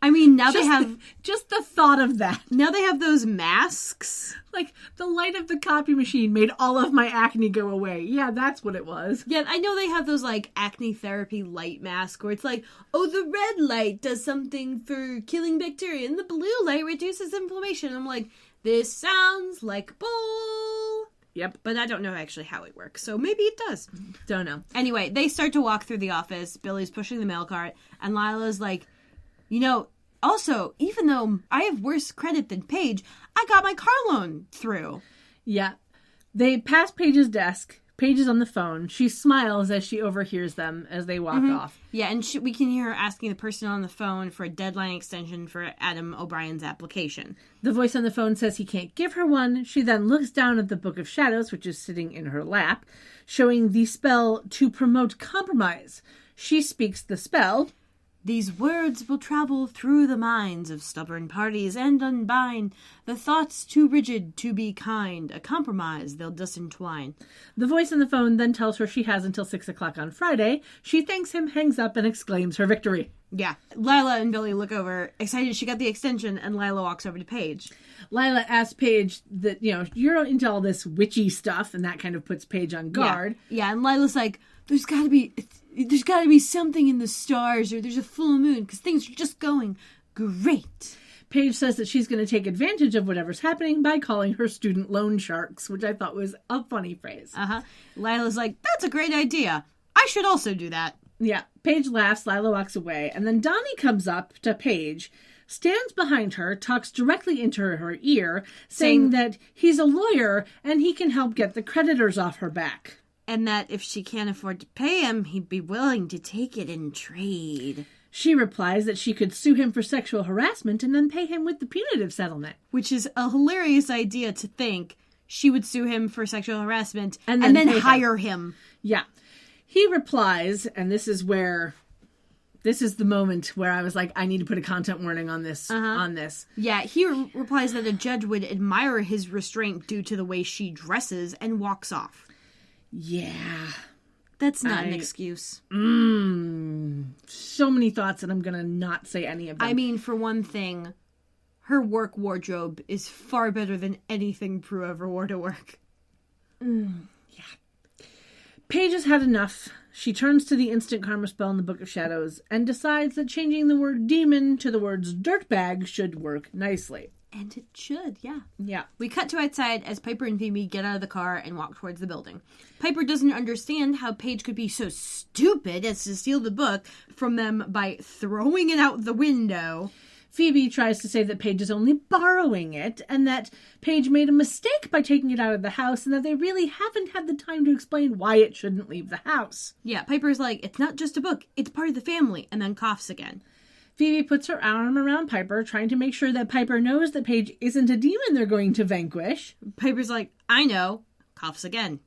Speaker 1: I mean, now they have...
Speaker 2: Just the thought of that.
Speaker 1: Now they have those masks.
Speaker 2: Like, the light of the copy machine made all of my acne go away. Yeah, that's what it was.
Speaker 1: Yeah, I know they have those, like, acne therapy light masks where it's like, oh, the red light does something for killing bacteria and the blue light reduces inflammation. I'm like, this sounds like bull.
Speaker 2: Yep.
Speaker 1: But I don't know actually how it works, so maybe it does.
Speaker 2: Don't know.
Speaker 1: Anyway, they start to walk through the office. Billy's pushing the mail cart, and Lila's like, you know, also, even though I have worse credit than Paige, I got my car loan through.
Speaker 2: Yeah. They pass Paige's desk. Paige is on the phone. She smiles as she overhears them as they walk off.
Speaker 1: Yeah, and we can hear her asking the person on the phone for a deadline extension for Adam O'Brien's application.
Speaker 2: The voice on the phone says he can't give her one. She then looks down at the Book of Shadows, which is sitting in her lap, showing the spell to promote compromise. She speaks the spell.
Speaker 1: These words will travel through the minds of stubborn parties and unbind the thoughts too rigid to be kind. A compromise they'll disentwine.
Speaker 2: The voice on the phone then tells her she has until 6 o'clock on Friday. She thanks him, hangs up, and exclaims her victory.
Speaker 1: Yeah. Lila and Billy look over, excited she got the extension, and Lila walks over to Paige.
Speaker 2: Lila asks Paige that, you know, you're into all this witchy stuff, and that kind of puts Paige on guard.
Speaker 1: Yeah, and Lila's like, there's got to be something in the stars, or there's a full moon, because things are just going great.
Speaker 2: Paige says that she's going to take advantage of whatever's happening by calling her student loan sharks, which I thought was a funny phrase.
Speaker 1: Lila's like, that's a great idea. I should also do that.
Speaker 2: Yeah. Paige laughs, Lila walks away, and then Donnie comes up to Paige, stands behind her, talks directly into her ear, saying that he's a lawyer and he can help get the creditors off her back.
Speaker 1: And that if she can't afford to pay him, he'd be willing to take it in trade.
Speaker 2: She replies that she could sue him for sexual harassment and then pay him with the punitive settlement.
Speaker 1: Which is a hilarious idea to think she would sue him for sexual harassment and then hire him.
Speaker 2: Yeah. He replies, and this is the moment where I was like, I need to put a content warning on this.
Speaker 1: Yeah, he replies that a judge would admire his restraint due to the way she dresses and walks off.
Speaker 2: Yeah.
Speaker 1: That's not an excuse.
Speaker 2: So many thoughts, and I'm going to not say any of them.
Speaker 1: I mean, for one thing, her work wardrobe is far better than anything Prue ever wore to work.
Speaker 2: Yeah. Paige has had enough. She turns to the instant karma spell in the Book of Shadows and decides that changing the word demon to the words dirtbag should work nicely.
Speaker 1: And it should, yeah.
Speaker 2: Yeah.
Speaker 1: We cut to outside as Piper and Phoebe get out of the car and walk towards the building. Piper doesn't understand how Paige could be so stupid as to steal the book from them by throwing it out the window.
Speaker 2: Phoebe tries to say that Paige is only borrowing it, and that Paige made a mistake by taking it out of the house, and that they really haven't had the time to explain why it shouldn't leave the house.
Speaker 1: Yeah, Piper's like, it's not just a book, it's part of the family, and then coughs again.
Speaker 2: Phoebe puts her arm around Piper, trying to make sure that Piper knows that Paige isn't a demon they're going to vanquish.
Speaker 1: Piper's like, I know. Coughs again.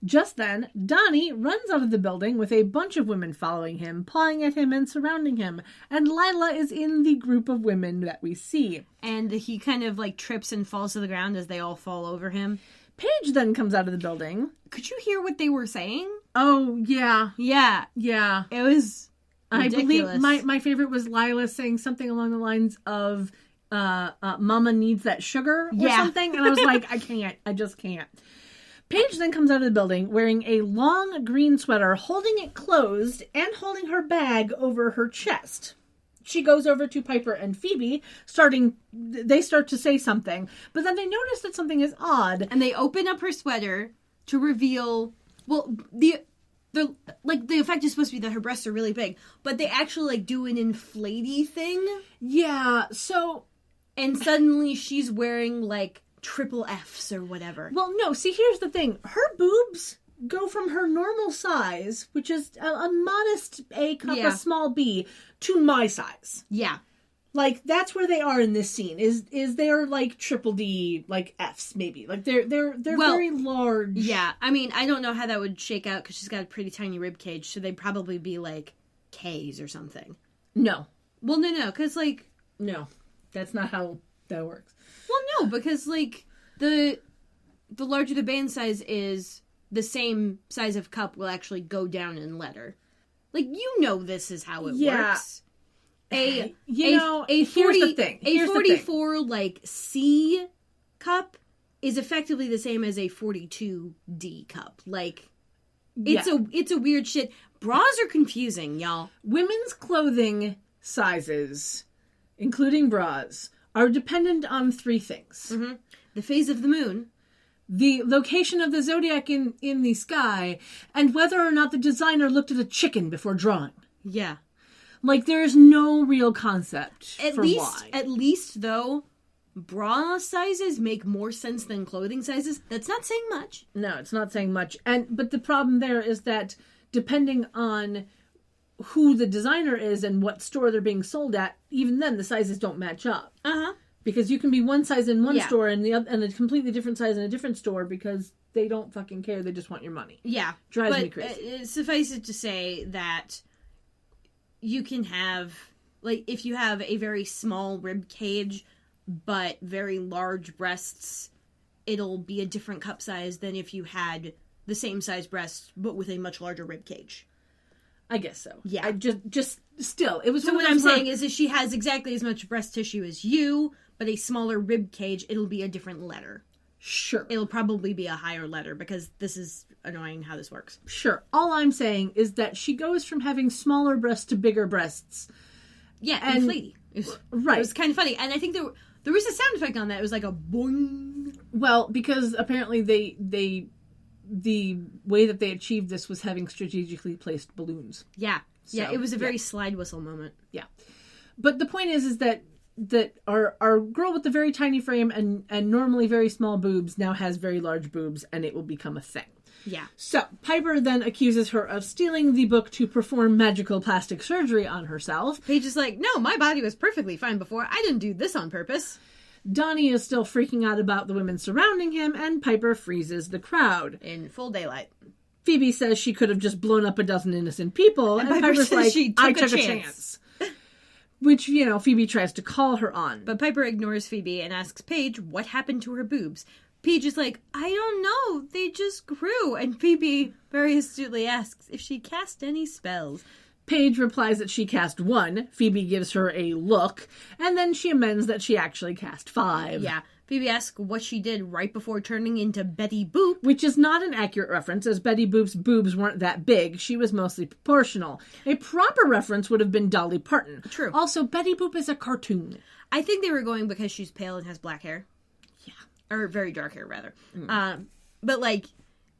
Speaker 2: Just then, Donnie runs out of the building with a bunch of women following him, pawing at him and surrounding him. And Lila is in the group of women that we see.
Speaker 1: And he kind of like trips and falls to the ground as they all fall over him.
Speaker 2: Paige then comes out of the building.
Speaker 1: Could you hear what they were saying?
Speaker 2: Oh, yeah.
Speaker 1: Yeah.
Speaker 2: Yeah.
Speaker 1: It was ridiculous.
Speaker 2: I believe my favorite was Lila saying something along the lines of, Mama needs that sugar or something. And I was like, I just can't. Paige then comes out of the building wearing a long green sweater, holding it closed and holding her bag over her chest. She goes over to Piper and Phoebe, they start to say something, but then they notice that something is odd.
Speaker 1: And they open up her sweater to reveal, well, the effect is supposed to be that her breasts are really big, but they actually do an inflatey thing.
Speaker 2: Yeah, so...
Speaker 1: And suddenly she's wearing triple Fs or whatever.
Speaker 2: Well, no, see, here's the thing. Her boobs go from her normal size, which is a modest A cup, a small B, to my size.
Speaker 1: Yeah.
Speaker 2: That's where they are in this scene. Is they're triple D, Fs maybe. They're very large.
Speaker 1: Yeah. I mean, I don't know how that would shake out because she's got a pretty tiny rib cage, so they'd probably be Ks or something.
Speaker 2: No.
Speaker 1: Well, no, because
Speaker 2: no, that's not how that works.
Speaker 1: Well, no, because the larger the band size is, the same size of cup will actually go down in letter. Like, you know this is how it works.
Speaker 2: Here's the thing.
Speaker 1: A 44, like, C cup is effectively the same as a 42D cup. Like, it's a weird shit. Bras are confusing, y'all.
Speaker 2: Women's clothing sizes, including bras, are dependent on 3 things.
Speaker 1: Mm-hmm. The phase of the moon,
Speaker 2: the location of the zodiac in the sky, and whether or not the designer looked at a chicken before drawing.
Speaker 1: Yeah.
Speaker 2: Like, there's no real concept why.
Speaker 1: At least, though, bra sizes make more sense than clothing sizes. That's not saying much.
Speaker 2: No, it's not saying much. But the problem there is that depending on who the designer is and what store they're being sold at, even then the sizes don't match up.
Speaker 1: Uh-huh.
Speaker 2: Because you can be one size in one store and a completely different size in a different store because they don't fucking care. They just want your money.
Speaker 1: Yeah.
Speaker 2: Drives me crazy.
Speaker 1: Suffice it to say that you can have, like, if you have a very small rib cage but very large breasts, it'll be a different cup size than if you had the same size breasts but with a much larger rib cage.
Speaker 2: I guess so.
Speaker 1: Yeah.
Speaker 2: I just still, it was.
Speaker 1: So what I'm saying is, if she has exactly as much breast tissue as you, but a smaller rib cage, it'll be a different letter.
Speaker 2: Sure.
Speaker 1: It'll probably be a higher letter, because this is annoying how this works.
Speaker 2: Sure. All I'm saying is that she goes from having smaller breasts to bigger breasts.
Speaker 1: Yeah, and inflating.
Speaker 2: Right.
Speaker 1: It was kind of funny. And I think there was a sound effect on that. It was like a boing.
Speaker 2: Well, because apparently the way that they achieved this was having strategically placed balloons.
Speaker 1: Yeah. Yeah, it was a very slide whistle moment.
Speaker 2: Yeah. But the point is that our girl with the very tiny frame and normally very small boobs now has very large boobs, and it will become a thing.
Speaker 1: Yeah.
Speaker 2: So Piper then accuses her of stealing the book to perform magical plastic surgery on herself.
Speaker 1: Paige is like, no, my body was perfectly fine before. I didn't do this on purpose.
Speaker 2: Donnie is still freaking out about the women surrounding him, and Piper freezes the crowd.
Speaker 1: In full daylight.
Speaker 2: Phoebe says she could have just blown up a dozen innocent people, and Piper's like, I took a chance. Which, Phoebe tries to call her on.
Speaker 1: But Piper ignores Phoebe and asks Paige what happened to her boobs. Paige is like, I don't know, they just grew. And Phoebe very astutely asks if she cast any spells.
Speaker 2: Paige replies that she cast 1. Phoebe gives her a look, and then she amends that she actually cast 5.
Speaker 1: Yeah. Phoebe asks what she did right before turning into Betty Boop.
Speaker 2: Which is not an accurate reference, as Betty Boop's boobs weren't that big. She was mostly proportional. A proper reference would have been Dolly Parton.
Speaker 1: True.
Speaker 2: Also, Betty Boop is a cartoon.
Speaker 1: I think they were going because she's pale and has black hair.
Speaker 2: Yeah.
Speaker 1: Or very dark hair, rather. But, like,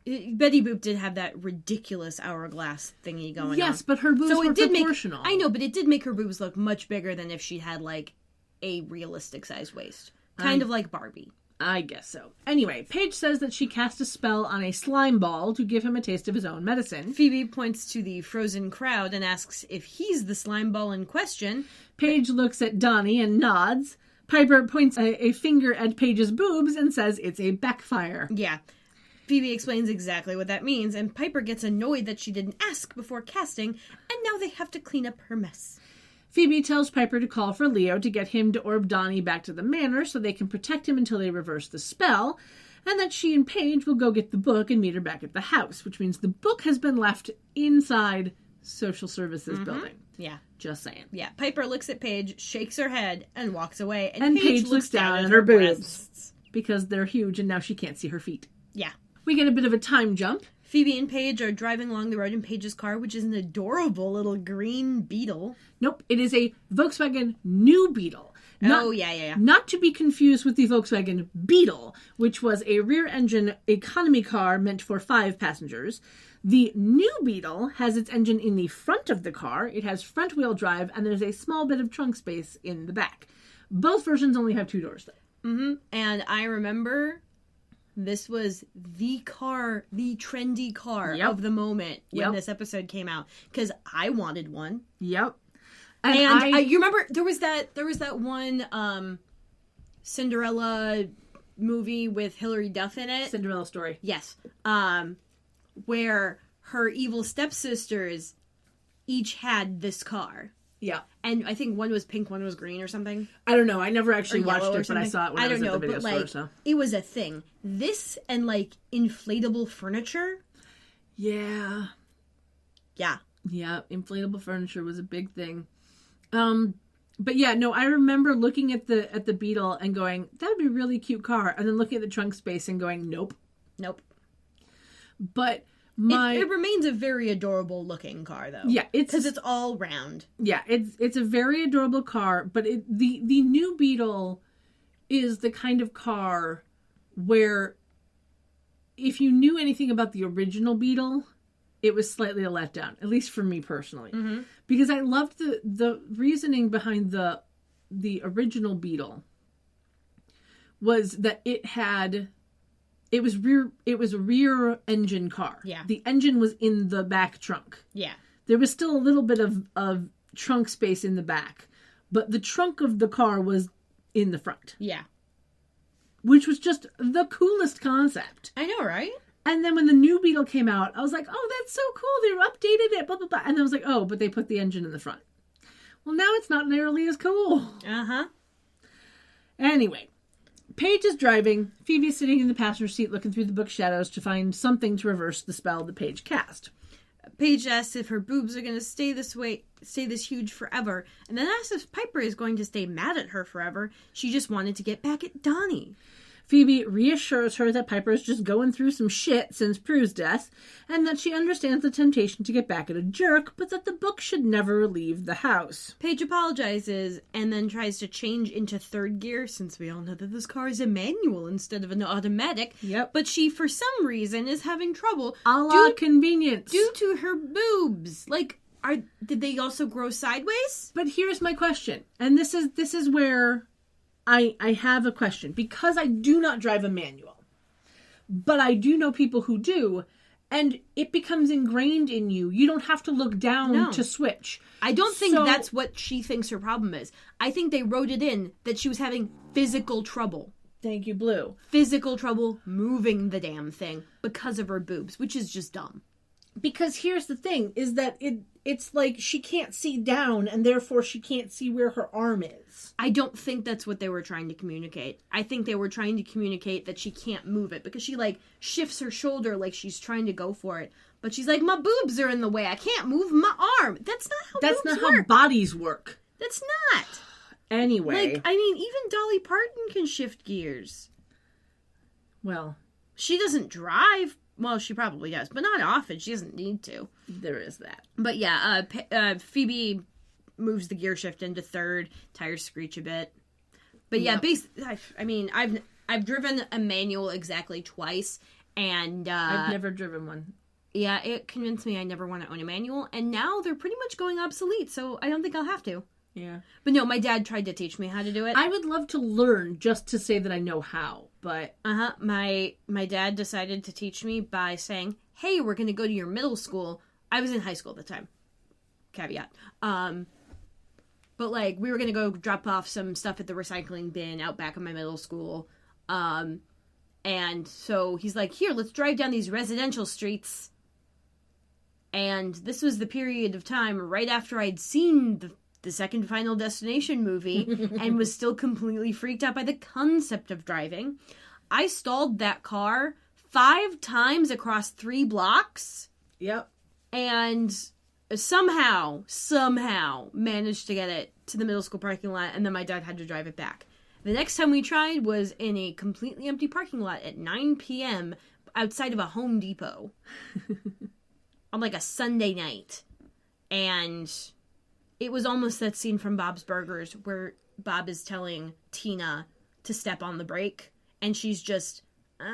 Speaker 1: Betty Boop did have that ridiculous hourglass thingy going on.
Speaker 2: Yes, but her boobs were proportional.
Speaker 1: I know, but it did make her boobs look much bigger than if she had, like, a realistic size waist. Kind of like Barbie.
Speaker 2: I guess so. Anyway, Paige says that she cast a spell on a slime ball to give him a taste of his own medicine.
Speaker 1: Phoebe points to the frozen crowd and asks if he's the slime ball in question.
Speaker 2: Paige looks at Donnie and nods. Piper points a finger at Paige's boobs and says it's a backfire.
Speaker 1: Yeah. Phoebe explains exactly what that means, and Piper gets annoyed that she didn't ask before casting, and now they have to clean up her mess.
Speaker 2: Phoebe tells Piper to call for Leo to get him to orb Donnie back to the manor so they can protect him until they reverse the spell, and that she and Paige will go get the book and meet her back at the house, which means the book has been left inside social services building.
Speaker 1: Yeah.
Speaker 2: Just saying.
Speaker 1: Yeah. Piper looks at Paige, shakes her head, and walks away,
Speaker 2: and Paige looks down at her boobs. Because they're huge and now she can't see her feet.
Speaker 1: Yeah.
Speaker 2: We get a bit of a time jump.
Speaker 1: Phoebe and Paige are driving along the road in Paige's car, which is an adorable little green Beetle.
Speaker 2: Nope, it is a Volkswagen New Beetle. Not to be confused with the Volkswagen Beetle, which was a rear-engine economy car meant for 5 passengers. The New Beetle has its engine in the front of the car. It has front-wheel drive, and there's a small bit of trunk space in the back. Both versions only have 2 doors, though.
Speaker 1: Mm-hmm. And I remember this was the trendy car of the moment when this episode came out, because I wanted one.
Speaker 2: Yep.
Speaker 1: And you remember there was that one Cinderella movie with Hilary Duff in it.
Speaker 2: Cinderella Story.
Speaker 1: Yes. Where her evil stepsisters each had this car.
Speaker 2: Yeah.
Speaker 1: And I think one was pink, one was green or something.
Speaker 2: I don't know. I never actually watched it, but I saw it when I was at the video store. So.
Speaker 1: It was a thing. This and, like, inflatable furniture
Speaker 2: Yeah.
Speaker 1: Yeah.
Speaker 2: Yeah, inflatable furniture was a big thing. But yeah, no, I remember looking at the Beetle and going, that would be a really cute car. And then looking at the trunk space and going, nope.
Speaker 1: Nope.
Speaker 2: But
Speaker 1: it remains a very adorable looking car, though.
Speaker 2: Yeah,
Speaker 1: because it's all round.
Speaker 2: Yeah, it's a very adorable car, but the new Beetle is the kind of car where if you knew anything about the original Beetle, it was slightly a letdown, at least for me personally. Mm-hmm. Because I loved the reasoning behind the original Beetle was that it was a rear engine car.
Speaker 1: Yeah.
Speaker 2: The engine was in the back trunk.
Speaker 1: Yeah.
Speaker 2: There was still a little bit of trunk space in the back, but the trunk of the car was in the front.
Speaker 1: Yeah.
Speaker 2: Which was just the coolest concept.
Speaker 1: I know, right?
Speaker 2: And then when the new Beetle came out, I was like, oh, that's so cool. They updated it, blah, blah, blah. And then I was like, oh, but they put the engine in the front. Well, now it's not nearly as cool.
Speaker 1: Uh-huh.
Speaker 2: Anyway, Paige is driving. Phoebe is sitting in the passenger seat looking through the book shadows to find something to reverse the spell that Paige cast.
Speaker 1: Paige asks if her boobs are going to stay this huge forever, and then asks if Piper is going to stay mad at her forever. She just wanted to get back at Donnie.
Speaker 2: Phoebe reassures her that Piper is just going through some shit since Prue's death, and that she understands the temptation to get back at a jerk, but that the book should never leave the house.
Speaker 1: Paige apologizes and then tries to change into third gear, since we all know that this car is a manual instead of an automatic.
Speaker 2: Yep.
Speaker 1: But she, for some reason, is having trouble.
Speaker 2: A la convenience.
Speaker 1: Due to her boobs. Like, did they also grow sideways?
Speaker 2: But here's my question, and this is where I have a question, because I do not drive a manual, but I do know people who do, and it becomes ingrained in you. You don't have to look down to switch.
Speaker 1: I don't think that's what she thinks her problem is. I think they wrote it in that she was having physical trouble.
Speaker 2: Thank you, Blue.
Speaker 1: Physical trouble moving the damn thing because of her boobs, which is just dumb.
Speaker 2: Because here's the thing, is that it's like she can't see down, and therefore she can't see where her arm is.
Speaker 1: I don't think that's what they were trying to communicate. I think they were trying to communicate that she can't move it, because she, like, shifts her shoulder like she's trying to go for it. But she's like, my boobs are in the way. I can't move my arm. That's not how boobs work. That's not how
Speaker 2: bodies work.
Speaker 1: That's not.
Speaker 2: Anyway.
Speaker 1: Like, I mean, even Dolly Parton can shift gears.
Speaker 2: Well.
Speaker 1: She doesn't drive. Well, she probably does, but not often. She doesn't need to.
Speaker 2: There is that.
Speaker 1: But yeah, Phoebe moves the gear shift into third. Tires screech a bit. But yeah, I mean, I've driven a manual exactly twice, and
Speaker 2: I've never driven one.
Speaker 1: Yeah, it convinced me I never want to own a manual, and now they're pretty much going obsolete, so I don't think I'll have to.
Speaker 2: Yeah.
Speaker 1: But no, my dad tried to teach me how to do it.
Speaker 2: I would love to learn just to say that I know how, but...
Speaker 1: My dad decided to teach me by saying, hey, we're going to go to your middle school. I was in high school at the time. Caveat. But, like, we were going to go drop off some stuff at the recycling bin out back of my middle school. And so he's like, here, let's drive down these residential streets. And this was the period of time right after I'd seen the second Final Destination movie and was still completely freaked out by the concept of driving. I stalled that car 5 times across 3 blocks.
Speaker 2: Yep.
Speaker 1: And somehow managed to get it to the middle school parking lot, and then my dad had to drive it back. The next time we tried was in a completely empty parking lot at 9 p.m. outside of a Home Depot on like a Sunday night. And it was almost that scene from Bob's Burgers where Bob is telling Tina to step on the brake, and she's just, turn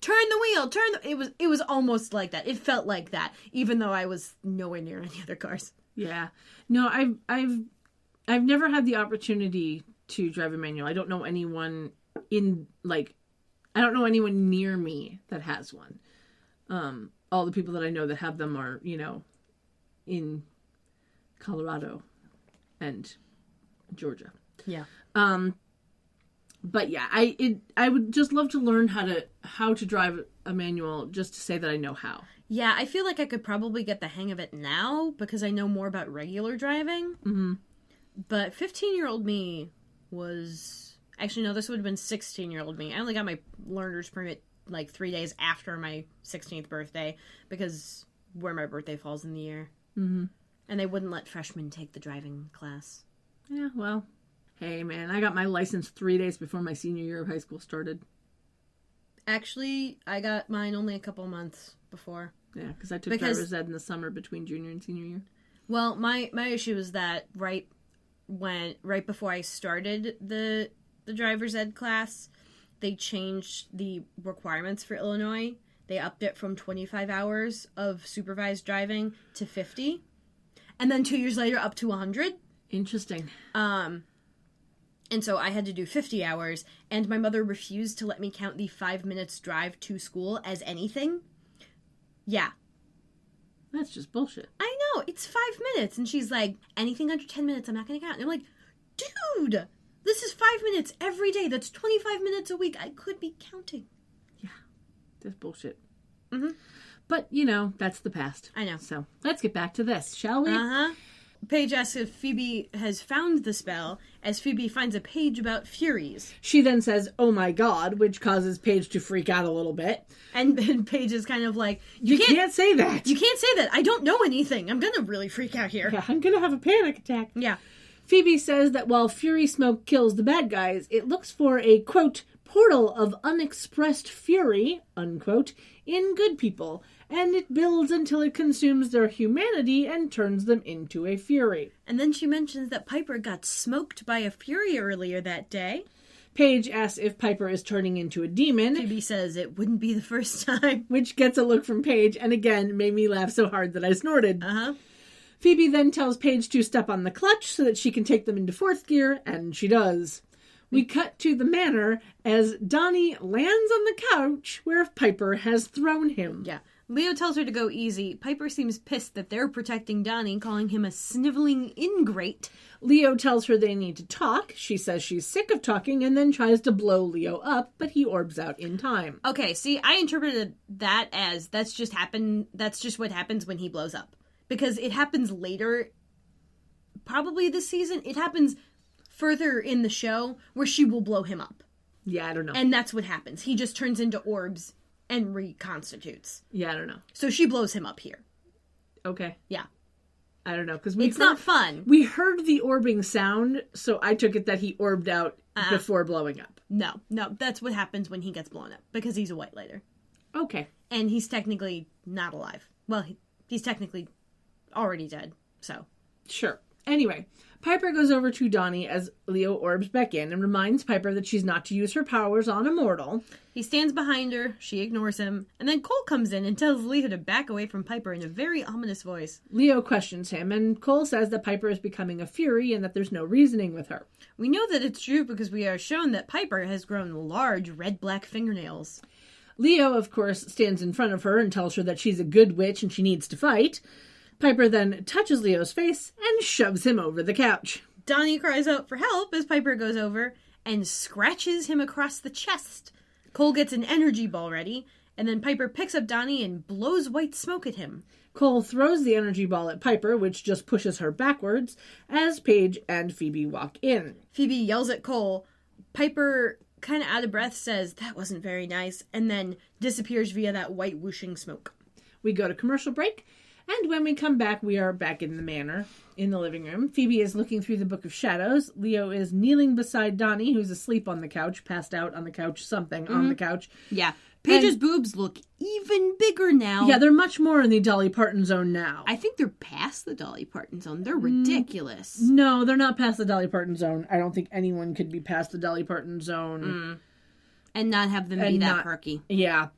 Speaker 1: the wheel, it was almost like that. It felt like that, even though I was nowhere near any other cars.
Speaker 2: Yeah. No, I've never had the opportunity to drive a manual. I don't know anyone I don't know anyone near me that has one. All the people that I know that have them are, in Colorado and Georgia.
Speaker 1: Yeah.
Speaker 2: But yeah, I would just love to learn how to drive a manual, just to say that I know how.
Speaker 1: Yeah, I feel like I could probably get the hang of it now because I know more about regular driving.
Speaker 2: Mm-hmm.
Speaker 1: But 15-year-old me was... Actually, no, this would have been 16-year-old me. I only got my learner's permit like 3 days after my 16th birthday because where my birthday falls in the year.
Speaker 2: Mm-hmm.
Speaker 1: And they wouldn't let freshmen take the driving class.
Speaker 2: Yeah, well, hey, man, I got my license 3 days before my senior year of high school started.
Speaker 1: Actually, I got mine only a couple months before.
Speaker 2: Yeah, because I took driver's ed in the summer between junior and senior year.
Speaker 1: Well, my issue is that right before I started the driver's ed class, they changed the requirements for Illinois. They upped it from 25 hours of supervised driving to 50. And then 2 years later, up to 100.
Speaker 2: Interesting.
Speaker 1: And so I had to do 50 hours, and my mother refused to let me count the 5 minutes drive to school as anything. Yeah.
Speaker 2: That's just bullshit.
Speaker 1: I know, it's 5 minutes. And she's like, anything under 10 minutes, I'm not going to count. And I'm like, dude, this is 5 minutes every day. That's 25 minutes a week. I could be counting.
Speaker 2: Yeah, that's bullshit.
Speaker 1: Mm-hmm.
Speaker 2: But, you know, that's the past.
Speaker 1: I know.
Speaker 2: So, let's get back to this, shall we?
Speaker 1: Uh-huh. Paige asks if Phoebe has found the spell, as Phoebe finds a page about Furies.
Speaker 2: She then says, oh my god, which causes Paige to freak out a little bit.
Speaker 1: And Paige is kind of like,
Speaker 2: You can't say that.
Speaker 1: You can't say that. I don't know anything. I'm gonna really freak out here.
Speaker 2: Yeah, I'm gonna have a panic attack.
Speaker 1: Yeah.
Speaker 2: Phoebe says that while Fury smoke kills the bad guys, it looks for a, quote, portal of unexpressed fury, unquote, in good people, and it builds until it consumes their humanity and turns them into a fury.
Speaker 1: And then she mentions that Piper got smoked by a fury earlier that day.
Speaker 2: Paige asks if Piper is turning into a demon.
Speaker 1: Phoebe says it wouldn't be the first time.
Speaker 2: Which gets a look from Paige, and again made me laugh so hard that I snorted.
Speaker 1: Uh-huh.
Speaker 2: Phoebe then tells Paige to step on the clutch so that she can take them into fourth gear, and she does. We cut to the manor as Donnie lands on the couch where Piper has thrown him.
Speaker 1: Yeah. Leo tells her to go easy. Piper seems pissed that they're protecting Donnie, calling him a sniveling ingrate.
Speaker 2: Leo tells her they need to talk. She says she's sick of talking and then tries to blow Leo up, but he orbs out in time.
Speaker 1: Okay, see, I interpreted that as that's just what happens when he blows up. Because it happens later, probably this season. It happens further in the show where she will blow him up.
Speaker 2: Yeah, I don't know.
Speaker 1: And that's what happens. He just turns into orbs and reconstitutes.
Speaker 2: Yeah, I don't know.
Speaker 1: So she blows him up here.
Speaker 2: Okay.
Speaker 1: Yeah.
Speaker 2: I don't know, because
Speaker 1: it's not fun.
Speaker 2: We heard the orbing sound, so I took it that he orbed out before blowing up.
Speaker 1: No, that's what happens when he gets blown up, because he's a white lighter.
Speaker 2: Okay.
Speaker 1: And he's technically not alive. Well, he's technically already dead, so.
Speaker 2: Sure. Anyway, Piper goes over to Donnie as Leo orbs back in and reminds Piper that she's not to use her powers on a mortal.
Speaker 1: He stands behind her, she ignores him, and then Cole comes in and tells Leo to back away from Piper in a very ominous voice.
Speaker 2: Leo questions him, and Cole says that Piper is becoming a fury and that there's no reasoning with her.
Speaker 1: We know that it's true because we are shown that Piper has grown large red-black fingernails.
Speaker 2: Leo, of course, stands in front of her and tells her that she's a good witch and she needs to fight. Piper then touches Leo's face and shoves him over the couch.
Speaker 1: Donnie cries out for help as Piper goes over and scratches him across the chest. Cole gets an energy ball ready, and then Piper picks up Donnie and blows white smoke at him.
Speaker 2: Cole throws the energy ball at Piper, which just pushes her backwards, as Paige and Phoebe walk in.
Speaker 1: Phoebe yells at Cole. Piper, kind of out of breath, says, "That wasn't very nice," and then disappears via that white whooshing smoke.
Speaker 2: We go to commercial break. And when we come back, we are back in the manor, in the living room. Phoebe is looking through the Book of Shadows. Leo is kneeling beside Donnie, who's asleep on the couch, passed out on the couch, on the couch.
Speaker 1: Yeah. Paige's boobs look even bigger now.
Speaker 2: Yeah, they're much more in the Dolly Parton zone now.
Speaker 1: I think they're past the Dolly Parton zone. They're ridiculous.
Speaker 2: No, they're not past the Dolly Parton zone. I don't think anyone could be past the Dolly Parton zone.
Speaker 1: And not have them be that perky.
Speaker 2: Yeah.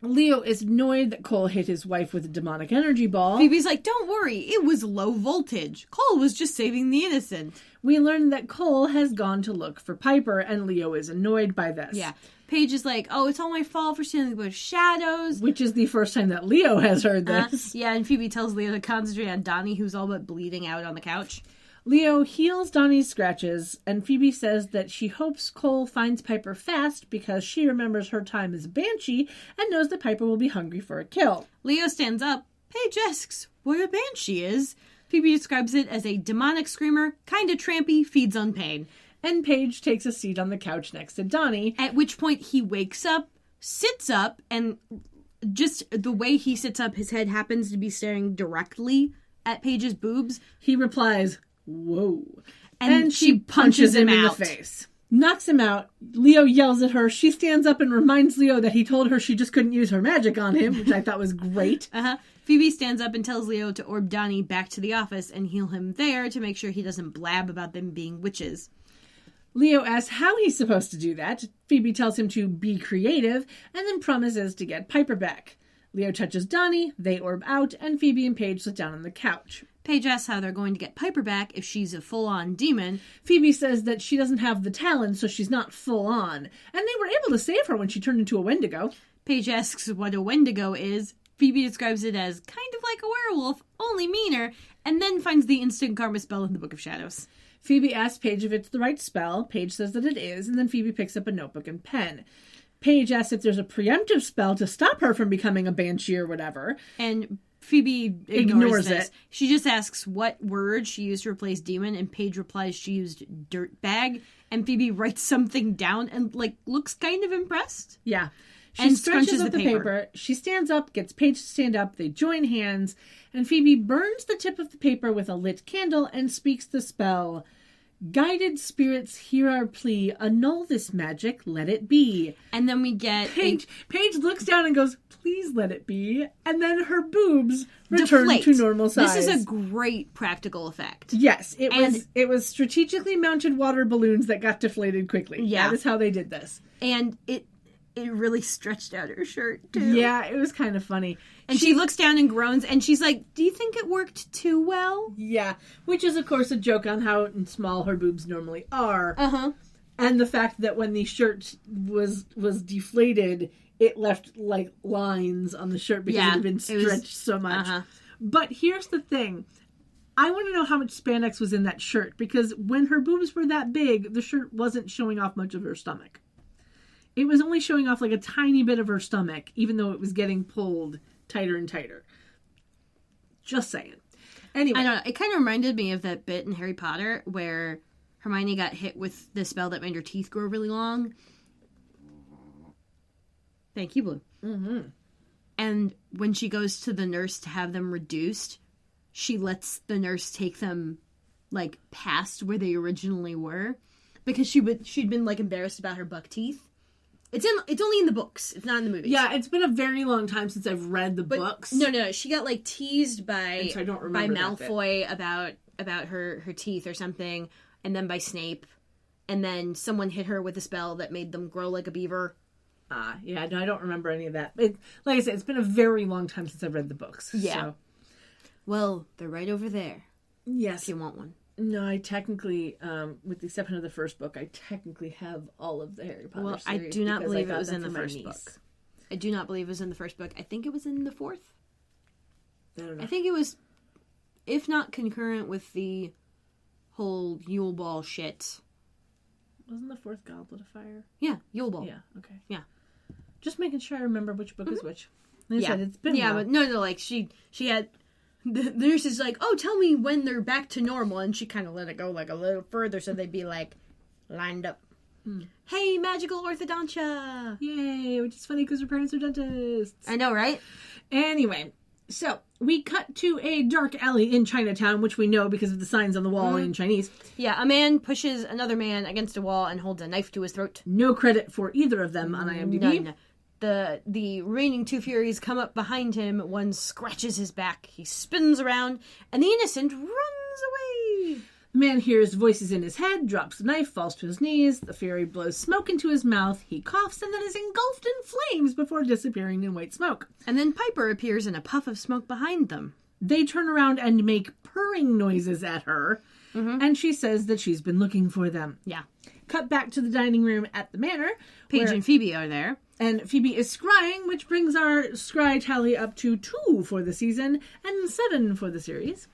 Speaker 2: Leo is annoyed that Cole hit his wife with a demonic energy ball.
Speaker 1: Phoebe's like, don't worry, it was low voltage. Cole was just saving the innocent.
Speaker 2: We learn that Cole has gone to look for Piper, and Leo is annoyed by this.
Speaker 1: Yeah. Paige is like, oh, it's all my fault for stealing the shadows.
Speaker 2: Which is the first time that Leo has heard this.
Speaker 1: Yeah, and Phoebe tells Leo to concentrate on Donnie, who's all but bleeding out on the couch.
Speaker 2: Leo heals Donnie's scratches, and Phoebe says that she hopes Cole finds Piper fast because she remembers her time as a banshee and knows that Piper will be hungry for a kill.
Speaker 1: Leo stands up. Paige asks what a banshee is. Phoebe describes it as a demonic screamer, kinda trampy, feeds on pain.
Speaker 2: And Paige takes a seat on the couch next to Donnie.
Speaker 1: At which point he wakes up, sits up, and just the way he sits up, his head happens to be staring directly at Paige's boobs.
Speaker 2: He replies, "Whoa."
Speaker 1: And she punches him
Speaker 2: in the
Speaker 1: out.
Speaker 2: face. Knocks him out. Leo yells at her. She stands up and reminds Leo that he told her she just couldn't use her magic on him, which I thought was great.
Speaker 1: Phoebe stands up and tells Leo to orb Donnie back to the office and heal him there to make sure he doesn't blab about them being witches.
Speaker 2: Leo asks how he's supposed to do that. Phoebe tells him to be creative and then promises to get Piper back. Leo touches Donnie, they orb out, and Phoebe and Paige sit down on the couch.
Speaker 1: Paige asks how they're going to get Piper back if she's a full-on demon.
Speaker 2: Phoebe says that she doesn't have the talent, so she's not full-on. And they were able to save her when she turned into a Wendigo.
Speaker 1: Paige asks what a Wendigo is. Phoebe describes it as kind of like a werewolf, only meaner, and then finds the instant karma spell in the Book of Shadows.
Speaker 2: Phoebe asks Paige if it's the right spell. Paige says that it is, and then Phoebe picks up a notebook and pen. Paige asks if there's a preemptive spell to stop her from becoming a banshee or whatever.
Speaker 1: And Phoebe ignores this.
Speaker 2: it.
Speaker 1: She just asks what word she used to replace demon, and Paige replies she used dirtbag, and Phoebe writes something down and, looks kind of impressed.
Speaker 2: Yeah. She
Speaker 1: And
Speaker 2: scrunches
Speaker 1: scrunches
Speaker 2: up
Speaker 1: the
Speaker 2: the
Speaker 1: paper.
Speaker 2: paper. She stands up, gets Paige to stand up. They join hands, and Phoebe burns the tip of the paper with a lit candle and speaks the spell. Guided spirits, hear our plea. Annul this magic, let it be.
Speaker 1: And then we get
Speaker 2: Paige looks down and goes, please let it be. And then her boobs return
Speaker 1: deflate.
Speaker 2: to normal size.
Speaker 1: This is a great practical effect.
Speaker 2: Yes, it was strategically mounted water balloons that got deflated quickly.
Speaker 1: Yeah.
Speaker 2: That is how they did this.
Speaker 1: And it really stretched out her shirt, too.
Speaker 2: Yeah, it was kind of funny.
Speaker 1: And she looks down and groans, and she's like, do you think it worked too well?
Speaker 2: Yeah, which is, of course, a joke on how small her boobs normally are.
Speaker 1: Uh-huh.
Speaker 2: And the fact that when the shirt was deflated, it left, lines on the shirt because it had been stretched so much.
Speaker 1: Uh-huh.
Speaker 2: But here's the thing. I want to know how much spandex was in that shirt, because when her boobs were that big, the shirt wasn't showing off much of her stomach. It was only showing off, a tiny bit of her stomach, even though it was getting pulled tighter and tighter. Just saying. Anyway.
Speaker 1: I don't know. It kind of reminded me of that bit in Harry Potter where Hermione got hit with the spell that made her teeth grow really long. Thank you, Blue.
Speaker 2: Mm-hmm.
Speaker 1: And when she goes to the nurse to have them reduced, she lets the nurse take them, past where they originally were. Because she'd been, embarrassed about her buck teeth. It's only in the books. It's not in the movies.
Speaker 2: Yeah, it's been a very long time since I've read the books.
Speaker 1: No. She got teased by
Speaker 2: so I don't
Speaker 1: by
Speaker 2: remember
Speaker 1: Malfoy about her teeth or something, and then by Snape, and then someone hit her with a spell that made them grow like a beaver.
Speaker 2: Yeah, no, I don't remember any of that. Like I said, it's been a very long time since I've read the books.
Speaker 1: Yeah.
Speaker 2: So.
Speaker 1: Well, they're right over there.
Speaker 2: Yes.
Speaker 1: If you want one.
Speaker 2: No, I technically, with the exception of the first book, I technically have all of the Harry Potter series.
Speaker 1: Well, I do not believe it was in the
Speaker 2: for my
Speaker 1: first
Speaker 2: niece.
Speaker 1: book. I do not believe it was in the first book. I think it was in the fourth.
Speaker 2: I don't know.
Speaker 1: I think it was, if not concurrent with the whole Yule Ball shit.
Speaker 2: Wasn't the fourth Goblet of Fire?
Speaker 1: Yeah, Yule Ball.
Speaker 2: Yeah, okay.
Speaker 1: Yeah.
Speaker 2: Just making sure I remember which book is which. Like I said, it's been a while.
Speaker 1: but no, she had... The nurse is like, oh, tell me when they're back to normal. And she kind of let it go a little further so they'd be lined up. Hey, magical orthodontia!
Speaker 2: Yay, which is funny because her parents are dentists.
Speaker 1: I know, right?
Speaker 2: Anyway, so we cut to a dark alley in Chinatown, which we know because of the signs on the wall in Chinese.
Speaker 1: Yeah, a man pushes another man against a wall and holds a knife to his throat.
Speaker 2: No credit for either of them on IMDb.
Speaker 1: None. The remaining two Furies come up behind him. One scratches his back. He spins around, and the innocent runs away.
Speaker 2: The man hears voices in his head, drops the knife, falls to his knees. The Fury blows smoke into his mouth. He coughs and then is engulfed in flames before disappearing in white smoke.
Speaker 1: And then Piper appears in a puff of smoke behind them.
Speaker 2: They turn around and make purring noises at her, and she says that she's been looking for them.
Speaker 1: Yeah.
Speaker 2: Cut back to the dining room at the manor.
Speaker 1: Paige and Phoebe are there.
Speaker 2: And Phoebe is scrying, which brings our scry tally up to 2 for the season and 7 for the series.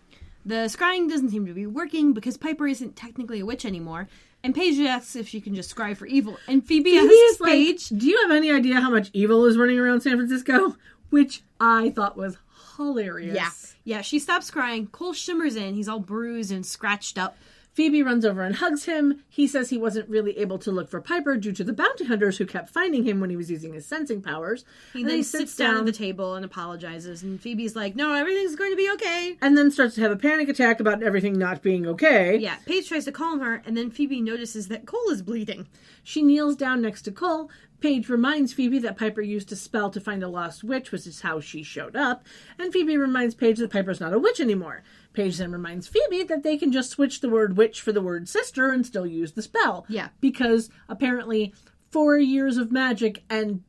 Speaker 1: The scrying doesn't seem to be working because Piper isn't technically a witch anymore. And Paige asks if she can just scry for evil. And Phoebe asks Paige,
Speaker 2: do you have any idea how much evil is running around San Francisco? Which I thought was hilarious.
Speaker 1: Yeah, she stops crying. Cole shimmers in. He's all bruised and scratched up.
Speaker 2: Phoebe runs over and hugs him. He says he wasn't really able to look for Piper due to the bounty hunters who kept finding him when he was using his sensing powers.
Speaker 1: He then sits down at the table and apologizes, and Phoebe's like, no, everything's going to be okay.
Speaker 2: And then starts to have a panic attack about everything not being okay.
Speaker 1: Yeah, Paige tries to calm her, and then Phoebe notices that Cole is bleeding.
Speaker 2: She kneels down next to Cole. Paige reminds Phoebe that Piper used a spell to find a lost witch, which is how she showed up. And Phoebe reminds Paige that Piper's not a witch anymore. Paige then reminds Phoebe that they can just switch the word witch for the word sister and still use the spell.
Speaker 1: Yeah.
Speaker 2: Because apparently 4 years of magic and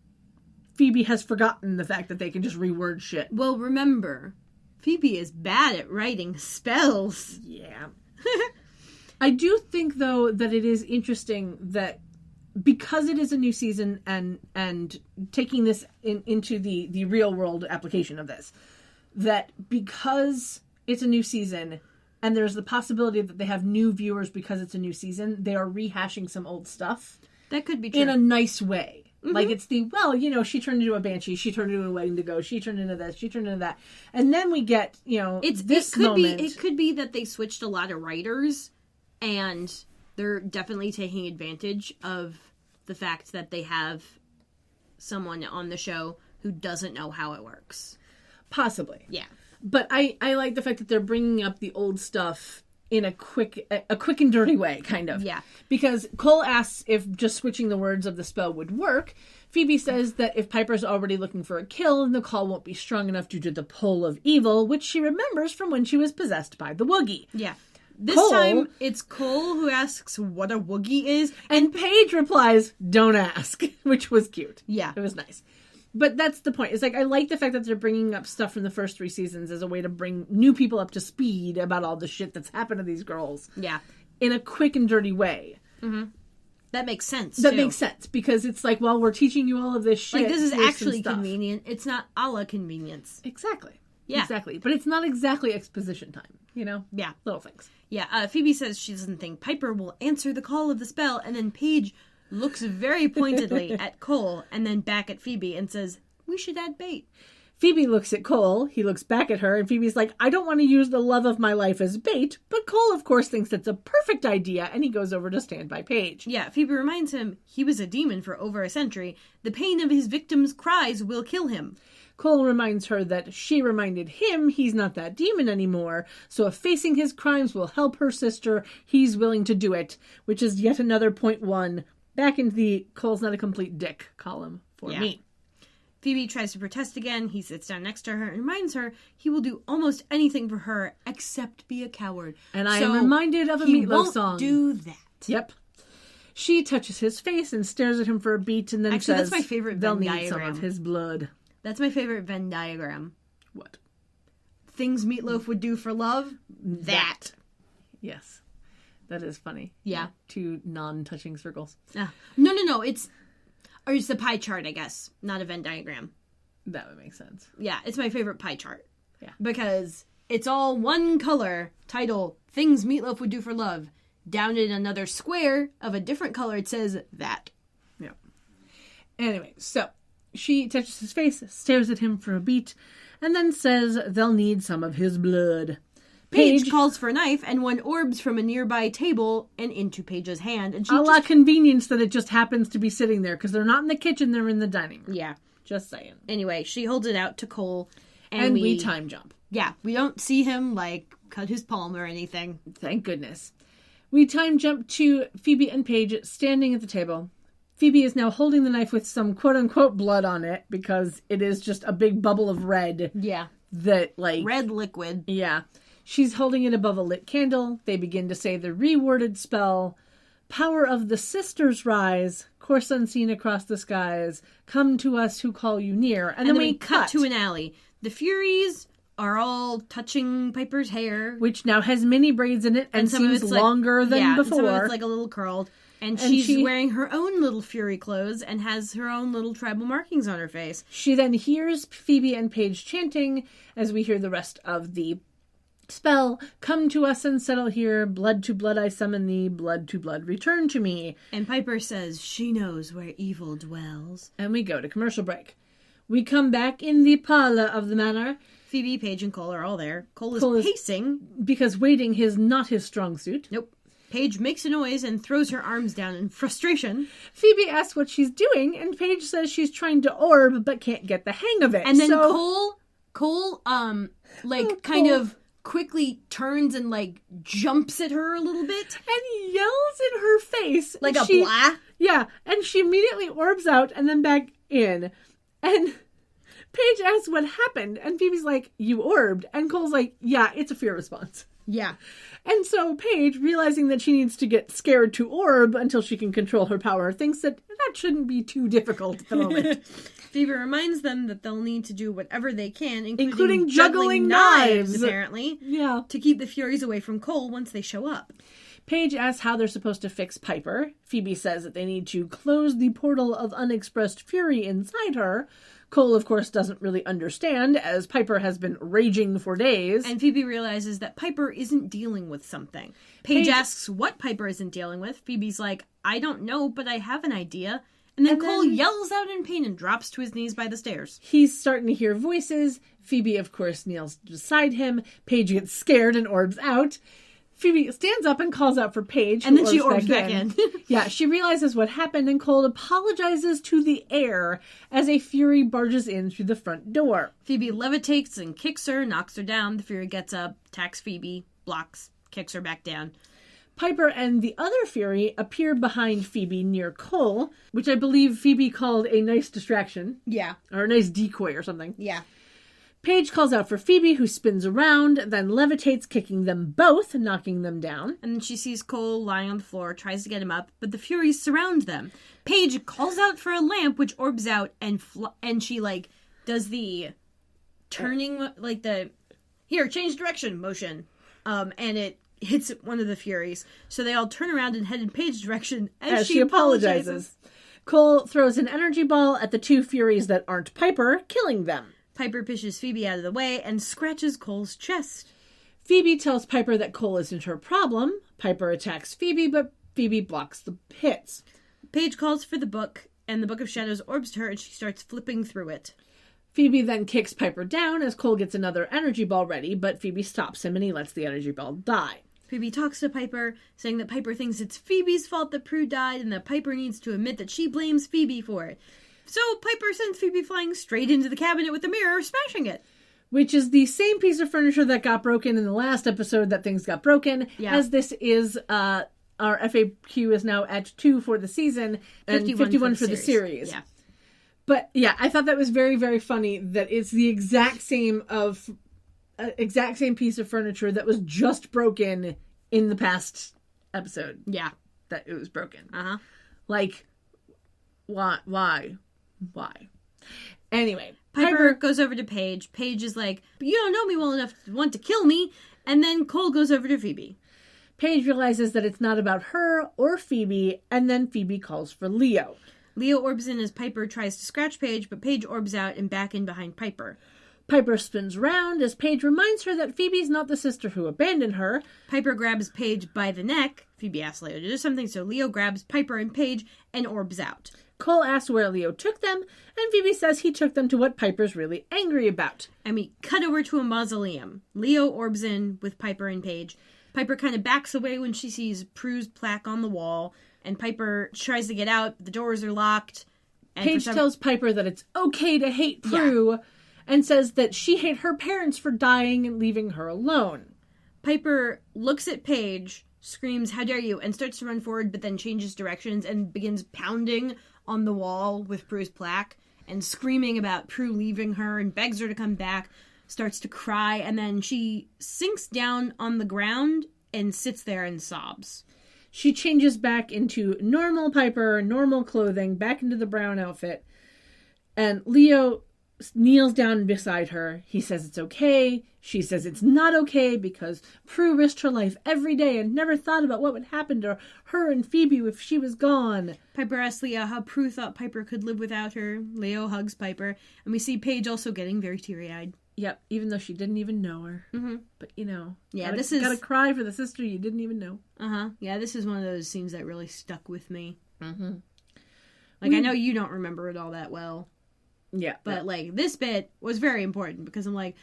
Speaker 2: Phoebe has forgotten the fact that they can just reword shit.
Speaker 1: Well, remember, Phoebe is bad at writing spells.
Speaker 2: Yeah. I do think, though, that it is interesting that because it is a new season and taking this into the real world application of this, that because it's a new season and there's the possibility that they have new viewers because it's a new season, they are rehashing some old stuff.
Speaker 1: That could be true.
Speaker 2: In a nice way. Mm-hmm. Like it's she turned into a banshee, she turned into a Wendigo, she turned into this, she turned into that. And then we get, this moment.
Speaker 1: It could be that they switched a lot of writers and they're definitely taking advantage of the fact that they have someone on the show who doesn't know how it works.
Speaker 2: Possibly.
Speaker 1: Yeah.
Speaker 2: But I like the fact that they're bringing up the old stuff in a quick and dirty way, kind of.
Speaker 1: Yeah.
Speaker 2: Because Cole asks if just switching the words of the spell would work. Phoebe says that if Piper's already looking for a kill, then the call won't be strong enough due to the pull of evil, which she remembers from when she was possessed by the Woogie.
Speaker 1: Yeah. This time, it's Cole who asks what a Woogie is.
Speaker 2: And Paige replies, don't ask, which was cute.
Speaker 1: Yeah.
Speaker 2: It was nice. But that's the point. It's like, I like the fact that they're bringing up stuff from the first 3 seasons as a way to bring new people up to speed about all the shit that's happened to these girls.
Speaker 1: Yeah.
Speaker 2: In a quick and dirty way.
Speaker 1: Mm-hmm. That makes sense,
Speaker 2: That makes sense, because it's like, well, we're teaching you all of this shit.
Speaker 1: Like, this is actually convenient. It's not a la convenience.
Speaker 2: Exactly.
Speaker 1: Yeah.
Speaker 2: Exactly. But it's not exactly exposition time,
Speaker 1: Yeah.
Speaker 2: Little things.
Speaker 1: Yeah. Phoebe says she doesn't think Piper will answer the call of the spell, and then Paige looks very pointedly at Cole and then back at Phoebe and says, we should add bait.
Speaker 2: Phoebe looks at Cole, he looks back at her, and Phoebe's like, I don't want to use the love of my life as bait, but Cole, of course, thinks it's a perfect idea, and he goes over to stand by Paige.
Speaker 1: Yeah, Phoebe reminds him he was a demon for over a century. The pain of his victims' cries will kill him.
Speaker 2: Cole reminds her that she reminded him he's not that demon anymore, so if facing his crimes will help her sister, he's willing to do it, which is yet another point 1 back into the Cole's not a complete dick column for me.
Speaker 1: Phoebe tries to protest again. He sits down next to her and reminds her he will do almost anything for her except be a coward.
Speaker 2: And I am reminded of a Meatloaf song.
Speaker 1: Do that.
Speaker 2: Yep. She touches his face and stares at him for a beat and then says,
Speaker 1: that's my favorite
Speaker 2: they'll
Speaker 1: Venn
Speaker 2: need some of his blood.
Speaker 1: That's my favorite Venn diagram.
Speaker 2: What?
Speaker 1: Things Meatloaf would do for love? That.
Speaker 2: Yes. That is funny.
Speaker 1: Yeah.
Speaker 2: 2 non-touching circles.
Speaker 1: No. It's the pie chart, I guess. Not a Venn diagram.
Speaker 2: That would make sense.
Speaker 1: Yeah, it's my favorite pie chart.
Speaker 2: Yeah.
Speaker 1: Because it's all one color. Title, Things Meatloaf Would Do for Love. Down in another square of a different color, it says that.
Speaker 2: Yeah. Anyway, so she touches his face, stares at him for a beat, and then says they'll need some of his blood.
Speaker 1: Paige calls for a knife, and one orbs from a nearby table and into Paige's hand. And she
Speaker 2: a la convenience that it just happens to be sitting there, because they're not in the kitchen, they're in the dining room.
Speaker 1: Yeah.
Speaker 2: Just saying.
Speaker 1: Anyway, she holds it out to Cole.
Speaker 2: And we time jump.
Speaker 1: Yeah, we don't see him, cut his palm or anything.
Speaker 2: Thank goodness. We time jump to Phoebe and Paige standing at the table. Phoebe is now holding the knife with some quote-unquote blood on it, because it is just a big bubble of red.
Speaker 1: Yeah.
Speaker 2: That,
Speaker 1: red liquid.
Speaker 2: Yeah. She's holding it above a lit candle. They begin to say the reworded spell. Power of the sisters rise, course unseen across the skies. Come to us who call you near. And then we cut
Speaker 1: to an alley. The Furies are all touching Piper's hair.
Speaker 2: Which now has many braids in it and seems longer than before.
Speaker 1: And some of it's a little curled. And she's wearing her own little Fury clothes and has her own little tribal markings on her face.
Speaker 2: She then hears Phoebe and Paige chanting as we hear the rest of the spell. Come to us and settle here. Blood to blood I summon thee. Blood to blood return to me.
Speaker 1: And Piper says she knows where evil dwells.
Speaker 2: And we go to commercial break. We come back in the parlor of the manor.
Speaker 1: Phoebe, Paige, and Cole are all there. Cole is pacing.
Speaker 2: Because waiting is not his strong suit.
Speaker 1: Nope. Paige makes a noise and throws her arms down in frustration.
Speaker 2: Phoebe asks what she's doing, and Paige says she's trying to orb but can't get the hang of it.
Speaker 1: And then Cole, kind of quickly turns and, like, jumps at her a little bit.
Speaker 2: And yells in her face.
Speaker 1: Like a blah?
Speaker 2: Yeah, and she immediately orbs out and then back in. And Paige asks what happened, and Phoebe's like, you orbed. And Cole's like, yeah, it's a fear response.
Speaker 1: Yeah.
Speaker 2: And so Paige, realizing that she needs to get scared to orb until she can control her power, thinks that shouldn't be too difficult at the moment.
Speaker 1: Phoebe reminds them that they'll need to do whatever they can,
Speaker 2: including juggling knives,
Speaker 1: apparently, to keep the Furies away from Cole once they show up.
Speaker 2: Paige asks how they're supposed to fix Piper. Phoebe says that they need to close the portal of unexpressed fury inside her. Cole, of course, doesn't really understand, as Piper has been raging for days.
Speaker 1: And Phoebe realizes that Piper isn't dealing with something. Paige asks what Piper isn't dealing with. Phoebe's like, I don't know, but I have an idea. And then Cole yells out in pain and drops to his knees by the stairs.
Speaker 2: He's starting to hear voices. Phoebe, of course, kneels beside him. Paige gets scared and orbs out. Phoebe stands up and calls out for Paige.
Speaker 1: And then she orbs back in.
Speaker 2: Yeah, she realizes what happened, and Cole apologizes to the air as a Fury barges in through the front door.
Speaker 1: Phoebe levitates and kicks her, knocks her down. The Fury gets up, attacks Phoebe, blocks, kicks her back down.
Speaker 2: Piper and the other Fury appear behind Phoebe near Cole, which I believe Phoebe called a nice distraction.
Speaker 1: Yeah.
Speaker 2: Or a nice decoy or something.
Speaker 1: Yeah.
Speaker 2: Paige calls out for Phoebe, who spins around, then levitates, kicking them both, knocking them down.
Speaker 1: And then she sees Cole lying on the floor, tries to get him up, but the Furies surround them. Paige calls out for a lamp, which orbs out, and she, like, does the turning, like the, here, change direction motion. And it hits one of the Furies. So they all turn around and head in Paige's direction as she apologizes.
Speaker 2: Cole throws an energy ball at the two Furies that aren't Piper, killing them.
Speaker 1: Piper pushes Phoebe out of the way and scratches Cole's chest.
Speaker 2: Phoebe tells Piper that Cole isn't her problem. Piper attacks Phoebe, but Phoebe blocks the hits.
Speaker 1: Paige calls for the book, and the Book of Shadows orbs to her, and she starts flipping through it.
Speaker 2: Phoebe then kicks Piper down as Cole gets another energy ball ready, but Phoebe stops him and he lets the energy ball die.
Speaker 1: Phoebe talks to Piper, saying that Piper thinks it's Phoebe's fault that Prue died, and that Piper needs to admit that she blames Phoebe for it. So Piper sends Phoebe flying straight into the cabinet with the mirror, smashing it.
Speaker 2: Which is the same piece of furniture that got broken in the last episode that things got broken. Yeah. As this is, our FAQ is now at 2 for the season and 51 for the series.
Speaker 1: Yeah.
Speaker 2: But yeah, I thought that was very, very funny that it's the exact same piece of furniture that was just broken in the past episode.
Speaker 1: Yeah.
Speaker 2: That it was broken.
Speaker 1: Uh-huh.
Speaker 2: Like, why? Anyway,
Speaker 1: Piper goes over to Paige. Paige is like, but you don't know me well enough to want to kill me. And then Cole goes over to Phoebe.
Speaker 2: Paige realizes that it's not about her or Phoebe, and then Phoebe calls for Leo.
Speaker 1: Leo orbs in as Piper tries to scratch Paige, but Paige orbs out and back in behind Piper.
Speaker 2: Piper spins round as Paige reminds her that Phoebe's not the sister who abandoned her.
Speaker 1: Piper grabs Paige by the neck. Phoebe asks Leo to do something, so Leo grabs Piper and Paige and orbs out.
Speaker 2: Cole asks where Leo took them, and Phoebe says he took them to what Piper's really angry about.
Speaker 1: And we cut over to a mausoleum. Leo orbs in with Piper and Paige. Piper kind of backs away when she sees Prue's plaque on the wall, and Piper tries to get out. The doors are locked. And
Speaker 2: Paige tells Piper that it's okay to hate Prue, and says that she hated her parents for dying and leaving her alone.
Speaker 1: Piper looks at Paige, screams, "How dare you," and starts to run forward, but then changes directions and begins pounding on the wall with Prue's plaque and screaming about Prue leaving her and begs her to come back, starts to cry, and then she sinks down on the ground and sits there and sobs.
Speaker 2: She changes back into normal Piper, normal clothing, back into the brown outfit, and Leo kneels down beside her. He says it's okay. She says it's not okay because Prue risked her life every day and never thought about what would happen to her and Phoebe if she was gone.
Speaker 1: Piper asks Leo how Prue thought Piper could live without her. Leo hugs Piper, and we see Paige also getting very teary-eyed.
Speaker 2: Yep, even though she didn't even know her.
Speaker 1: Mm-hmm.
Speaker 2: But, you know,
Speaker 1: yeah,
Speaker 2: gotta cry for the sister you didn't even know.
Speaker 1: Uh-huh. Yeah, this is one of those scenes that really stuck with me.
Speaker 2: Mm-hmm.
Speaker 1: Like, I know you don't remember it all that well.
Speaker 2: Yeah.
Speaker 1: But, like, this bit was very important because I'm like,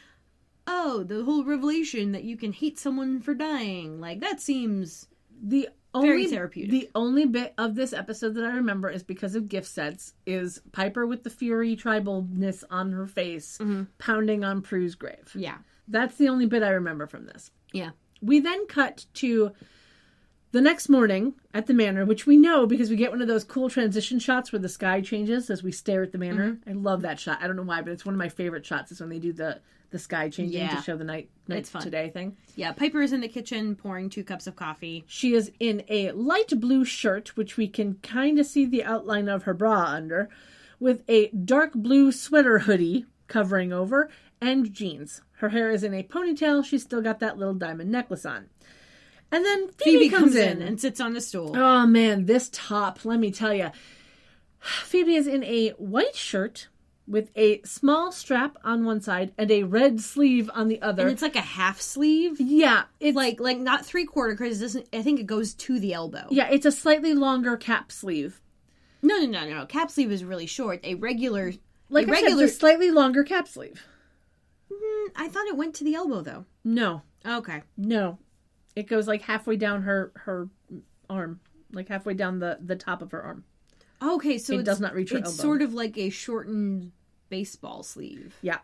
Speaker 1: oh, the whole revelation that you can hate someone for dying. Like, that seems...
Speaker 2: The
Speaker 1: Very therapeutic.
Speaker 2: The only bit of this episode that I remember is because of gift sets, is Piper with the Fury tribalness on her face, pounding on Prue's grave.
Speaker 1: Yeah.
Speaker 2: That's the only bit I remember from this.
Speaker 1: Yeah.
Speaker 2: We then cut to the next morning at the manor, which we know because we get one of those cool transition shots where the sky changes as we stare at the manor. I love that shot. I don't know why, but it's one of my favorite shots is when they do the sky changing to show the night
Speaker 1: it's fun.
Speaker 2: today thing.
Speaker 1: Yeah, Piper is in the kitchen pouring 2 cups of coffee.
Speaker 2: She is in a light blue shirt, which we can kind of see the outline of her bra under, with a dark blue sweater hoodie covering over, and jeans. Her hair is in a ponytail. She's still got that little diamond necklace on. And then Phoebe comes in
Speaker 1: and sits on the stool.
Speaker 2: Oh, man, this top, let me tell you. Phoebe is in a white shirt with a small strap on one side and a red sleeve on the other.
Speaker 1: And it's like a half sleeve.
Speaker 2: Yeah.
Speaker 1: It's like not 3/4 because it doesn't. I think it goes to the elbow.
Speaker 2: Yeah, it's a slightly longer cap sleeve.
Speaker 1: No. Cap sleeve is really short. A regular...
Speaker 2: Like I said, it's a slightly longer cap sleeve.
Speaker 1: I thought it went to the elbow, though.
Speaker 2: No.
Speaker 1: Okay.
Speaker 2: No. It goes like halfway down her arm. Like halfway down the top of her arm.
Speaker 1: Okay, so
Speaker 2: it does not reach her elbow.
Speaker 1: It's sort of like a shortened baseball sleeve.
Speaker 2: Yeah.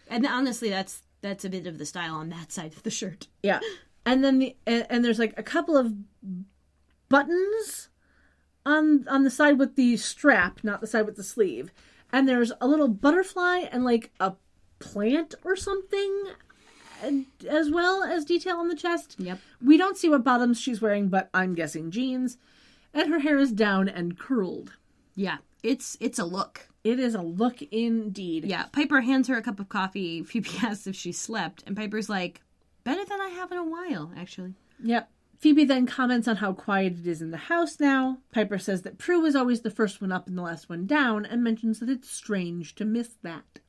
Speaker 1: And honestly, that's a bit of the style on that side of the shirt.
Speaker 2: Yeah. And then and there's like a couple of buttons on the side with the strap, not the side with the sleeve. And there's a little butterfly and like a plant or something as well as detail on the chest.
Speaker 1: Yep.
Speaker 2: We don't see what bottoms she's wearing, but I'm guessing jeans. And her hair is down and curled.
Speaker 1: Yeah. It's a look.
Speaker 2: It is a look indeed.
Speaker 1: Yeah. Piper hands her a cup of coffee. Phoebe asks if she slept. And Piper's like, better than I have in a while, actually.
Speaker 2: Yep. Phoebe then comments on how quiet it is in the house now. Piper says that Prue was always the first one up and the last one down, and mentions that it's strange to miss that.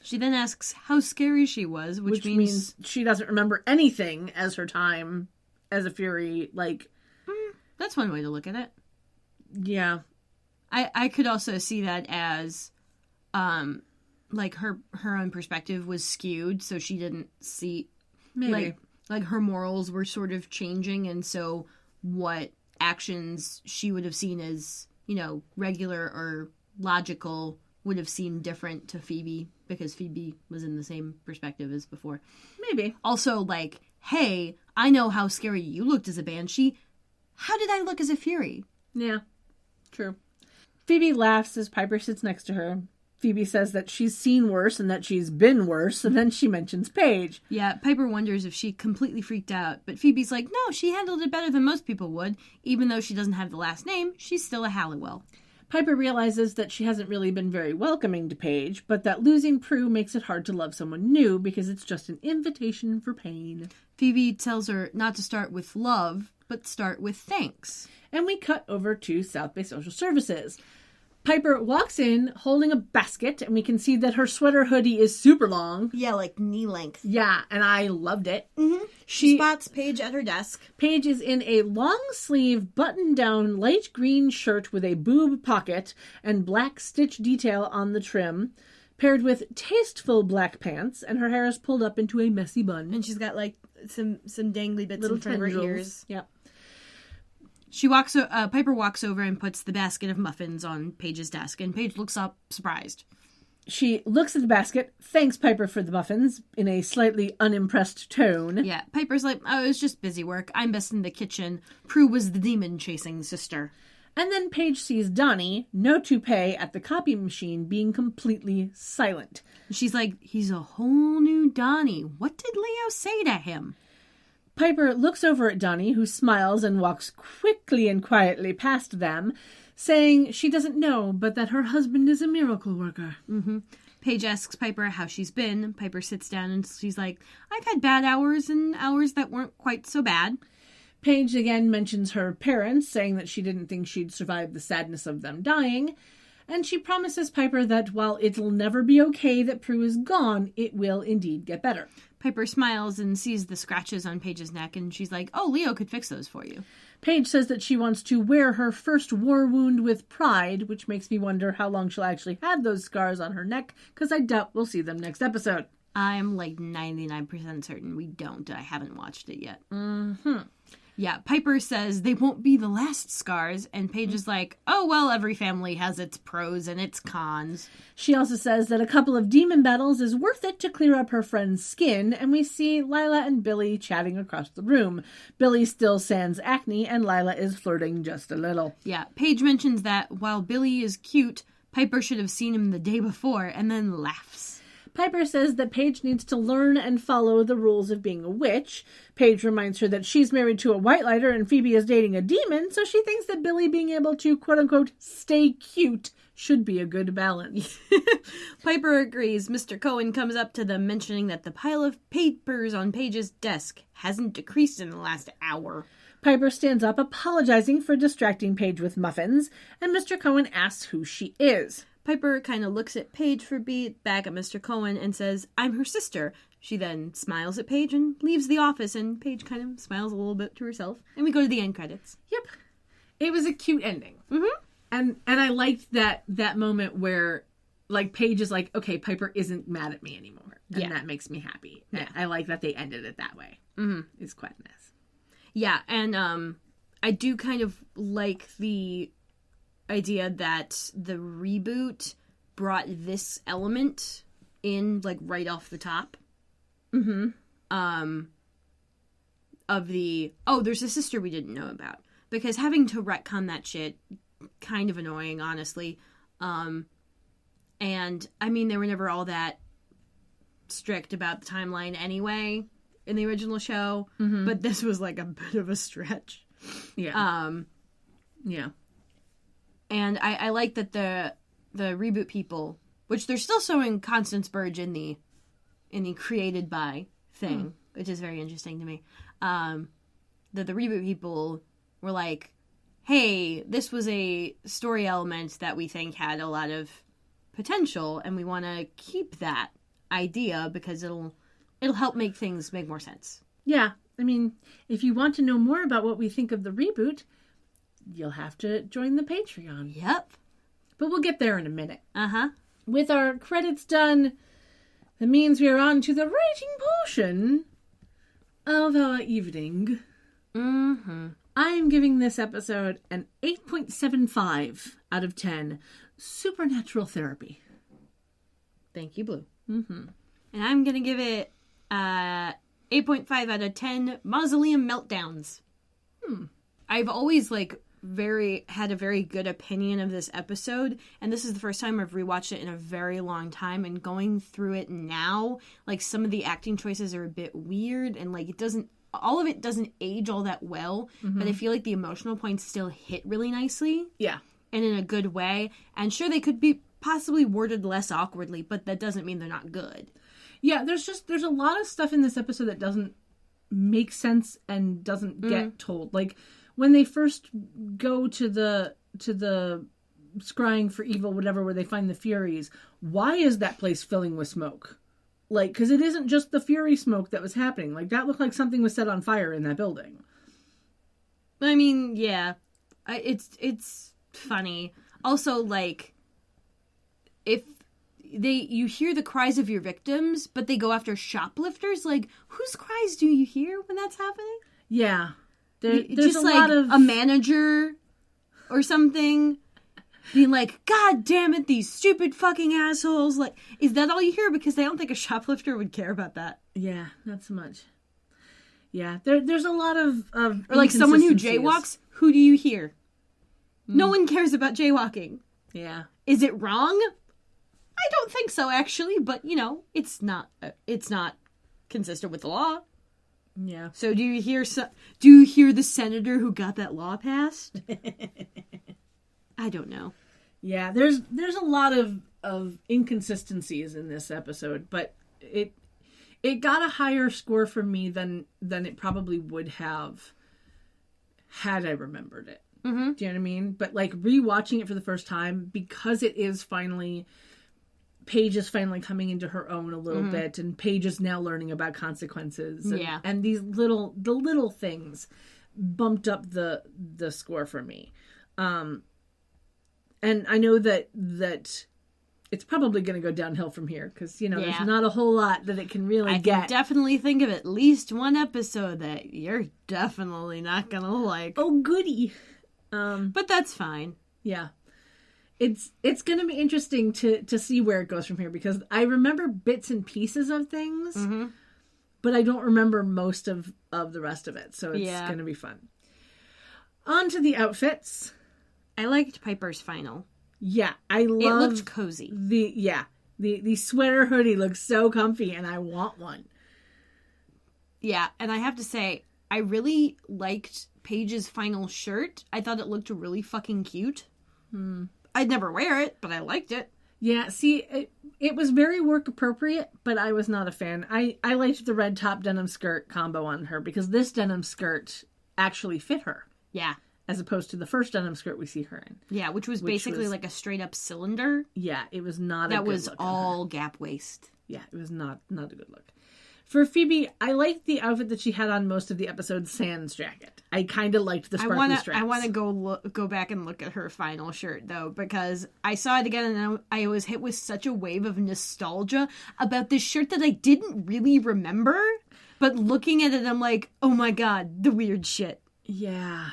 Speaker 1: She then asks how scary she was, which means
Speaker 2: she doesn't remember anything as her time as a Fury. Like,
Speaker 1: that's one way to look at it.
Speaker 2: Yeah.
Speaker 1: I could also see that as, like her own perspective was skewed, so she didn't see,
Speaker 2: maybe
Speaker 1: like her morals were sort of changing, and so what actions she would have seen as, regular or logical would have seemed different to Phoebe because Phoebe was in the same perspective as before.
Speaker 2: Maybe.
Speaker 1: Also, like, hey, I know how scary you looked as a banshee. How did I look as a Fury?
Speaker 2: Yeah, true. Phoebe laughs as Piper sits next to her. Phoebe says that she's seen worse and that she's been worse, and then she mentions Paige.
Speaker 1: Yeah, Piper wonders if she completely freaked out, but Phoebe's like, no, she handled it better than most people would. Even though she doesn't have the last name, she's still a Halliwell.
Speaker 2: Piper realizes that she hasn't really been very welcoming to Paige, but that losing Prue makes it hard to love someone new because it's just an invitation for pain.
Speaker 1: Phoebe tells her not to start with love, but start with thanks.
Speaker 2: And we cut over to South Bay Social Services. Piper walks in holding a basket, and we can see that her sweater hoodie is super long.
Speaker 1: Yeah, like knee length.
Speaker 2: Yeah, and I loved it.
Speaker 1: Mm-hmm. She spots Paige at her desk.
Speaker 2: Paige is in a long-sleeve, button-down, light green shirt with a boob pocket and black stitch detail on the trim, paired with tasteful black pants, and her hair is pulled up into a messy bun.
Speaker 1: And she's got, like, some dangly bits
Speaker 2: little
Speaker 1: in front of her
Speaker 2: tendrils.
Speaker 1: ears.
Speaker 2: Yep.
Speaker 1: Piper walks over and puts the basket of muffins on Paige's desk, and Paige looks up, surprised.
Speaker 2: She looks at the basket, thanks Piper for the muffins, in a slightly unimpressed tone.
Speaker 1: Yeah, Piper's like, oh, it was just busy work. I'm best in the kitchen. Prue was the demon-chasing sister.
Speaker 2: And then Paige sees Donnie, no toupee, at the copy machine being completely silent.
Speaker 1: She's like, he's a whole new Donnie. What did Leo say to him?
Speaker 2: Piper looks over at Donnie, who smiles and walks quickly and quietly past them, saying she doesn't know, but that her husband is a miracle worker.
Speaker 1: Mm-hmm. Paige asks Piper how she's been. Piper sits down and she's like, I've had bad hours and hours that weren't quite so bad.
Speaker 2: Paige again mentions her parents, saying that she didn't think she'd survive the sadness of them dying, and she promises Piper that while it'll never be okay that Prue is gone, it will indeed get better.
Speaker 1: Piper smiles and sees the scratches on Paige's neck, and she's like, oh, Leo could fix those for you.
Speaker 2: Paige says that she wants to wear her first war wound with pride, which makes me wonder how long she'll actually have those scars on her neck, because I doubt we'll see them next episode.
Speaker 1: I'm like 99% certain we don't. I haven't watched it yet.
Speaker 2: Mm-hmm.
Speaker 1: Yeah, Piper says they won't be the last scars, and Paige is like, oh, well, every family has its pros and its cons.
Speaker 2: She also says that a couple of demon battles is worth it to clear up her friend's skin, and we see Lila and Billy chatting across the room. Billy still sans acne, and Lila is flirting just a little.
Speaker 1: Yeah, Paige mentions that while Billy is cute, Piper should have seen him the day before, and then laughs.
Speaker 2: Piper says that Paige needs to learn and follow the rules of being a witch. Paige reminds her that she's married to a white lighter and Phoebe is dating a demon, so she thinks that Billy being able to, quote-unquote, stay cute should be a good balance.
Speaker 1: Piper agrees. Mr. Cohen comes up to them, mentioning that the pile of papers on Paige's desk hasn't decreased in the last hour.
Speaker 2: Piper stands up, apologizing for distracting Paige with muffins, and Mr. Cohen asks who she is.
Speaker 1: Piper kind of looks at Paige for a beat, back at Mr. Cohen, and says, I'm her sister. She then smiles at Paige and leaves the office, and Paige kind of smiles a little bit to herself. And we go to the end credits.
Speaker 2: Yep. It was a cute ending.
Speaker 1: Mm-hmm.
Speaker 2: And I liked that moment where, like, Paige is like, okay, Piper isn't mad at me anymore. And that makes me happy. Yeah. I like that they ended it that way.
Speaker 1: Mm-hmm.
Speaker 2: It's quite nice.
Speaker 1: Yeah, and I do kind of like the idea that the reboot brought this element in, like, right off the top.
Speaker 2: Mm-hmm.
Speaker 1: Of the, oh, there's a sister we didn't know about. Because having to retcon that shit, kind of annoying, honestly. And, I mean, they were never all that strict about the timeline anyway in the original show.
Speaker 2: Mm-hmm.
Speaker 1: But this was, like, a bit of a stretch.
Speaker 2: Yeah. Yeah.
Speaker 1: And I like that the reboot people, which they're still showing Constance Burge in the created by thing, which is very interesting to me. That the reboot people were like, hey, this was a story element that we think had a lot of potential, and we want to keep that idea because it'll help make things make more sense.
Speaker 2: Yeah. I mean, if you want to know more about what we think of the reboot, you'll have to join the Patreon.
Speaker 1: Yep.
Speaker 2: But we'll get there in a minute.
Speaker 1: Uh-huh.
Speaker 2: With our credits done, that means we are on to the rating portion of our evening.
Speaker 1: Mm-hmm.
Speaker 2: I'm giving this episode an 8.75 out of 10. Supernatural therapy.
Speaker 1: Thank you, Blue.
Speaker 2: Mm-hmm.
Speaker 1: And I'm going to give it 8.5 out of 10 Mausoleum Meltdowns. I've always, like, had a very good opinion of this episode, and this is the first time I've rewatched it in a very long time, and going through it now, like, some of the acting choices are a bit weird, and, like, all of it doesn't age all that well, but I feel like the emotional points still hit really nicely.
Speaker 2: Yeah.
Speaker 1: And in a good way, and sure, they could be possibly worded less awkwardly, but that doesn't mean they're not good.
Speaker 2: Yeah, there's a lot of stuff in this episode that doesn't make sense and doesn't get told. Like, when they first go to the scrying for evil, whatever, where they find the Furies, why is that place filling with smoke? Like, because it isn't just the Fury smoke that was happening. Like, that looked like something was set on fire in that building.
Speaker 1: I mean, yeah. It's funny. Also, like, if you hear the cries of your victims, but they go after shoplifters, like, whose cries do you hear when that's happening?
Speaker 2: Yeah. There's
Speaker 1: just
Speaker 2: a
Speaker 1: like
Speaker 2: lot of
Speaker 1: a manager or something being like, God damn it, these stupid fucking assholes. Like, is that all you hear? Because I don't think a shoplifter would care about that.
Speaker 2: Yeah, not so much. Yeah, there's a lot of
Speaker 1: or like someone who
Speaker 2: inconsistencies.
Speaker 1: jaywalks, who do you hear? No one cares about jaywalking.
Speaker 2: Yeah.
Speaker 1: Is it wrong? I don't think so, actually, but, you know, it's not consistent with the law.
Speaker 2: Yeah.
Speaker 1: So do you hear the senator who got that law passed? I don't know.
Speaker 2: Yeah, there's a lot of inconsistencies in this episode, but it got a higher score from me than it probably would have had I remembered it.
Speaker 1: Mm-hmm.
Speaker 2: Do you know what I mean? But, like, rewatching it for the first time, because it is Paige is finally coming into her own a little bit, and Paige is now learning about consequences. And these little things bumped up the score for me. And I know that it's probably going to go downhill from here because,
Speaker 1: Yeah.
Speaker 2: there's not a whole lot that it can really
Speaker 1: I
Speaker 2: get.
Speaker 1: can definitely think of at least one episode that you're definitely not gonna like.
Speaker 2: Oh, goody.
Speaker 1: But that's fine.
Speaker 2: Yeah. It's going to be interesting to see where it goes from here because I remember bits and pieces of things, but I don't remember most of the rest of it. So it's going to be fun. On to the outfits.
Speaker 1: I liked Piper's final.
Speaker 2: Yeah, I love
Speaker 1: It looked cozy.
Speaker 2: The sweater hoodie looks so comfy and I want one.
Speaker 1: Yeah, and I have to say, I really liked Paige's final shirt. I thought it looked really fucking cute. I'd never wear it, but I liked it.
Speaker 2: Yeah, see, it was very work appropriate, but I was not a fan. I liked the red top denim skirt combo on her because this denim skirt actually fit her.
Speaker 1: Yeah.
Speaker 2: As opposed to the first denim skirt we see her in.
Speaker 1: Yeah, which was basically like a straight up cylinder.
Speaker 2: Yeah, it was not a
Speaker 1: that
Speaker 2: good
Speaker 1: was
Speaker 2: look
Speaker 1: all gap waist.
Speaker 2: Yeah, it was not a good look. For Phoebe, I liked the outfit that she had on most of the episode, Sans jacket. I kind of liked the sparkly straps.
Speaker 1: I want to go back and look at her final shirt though, because I saw it again and I was hit with such a wave of nostalgia about this shirt that I didn't really remember. But looking at it, I'm like, oh my god, the weird shit.
Speaker 2: Yeah.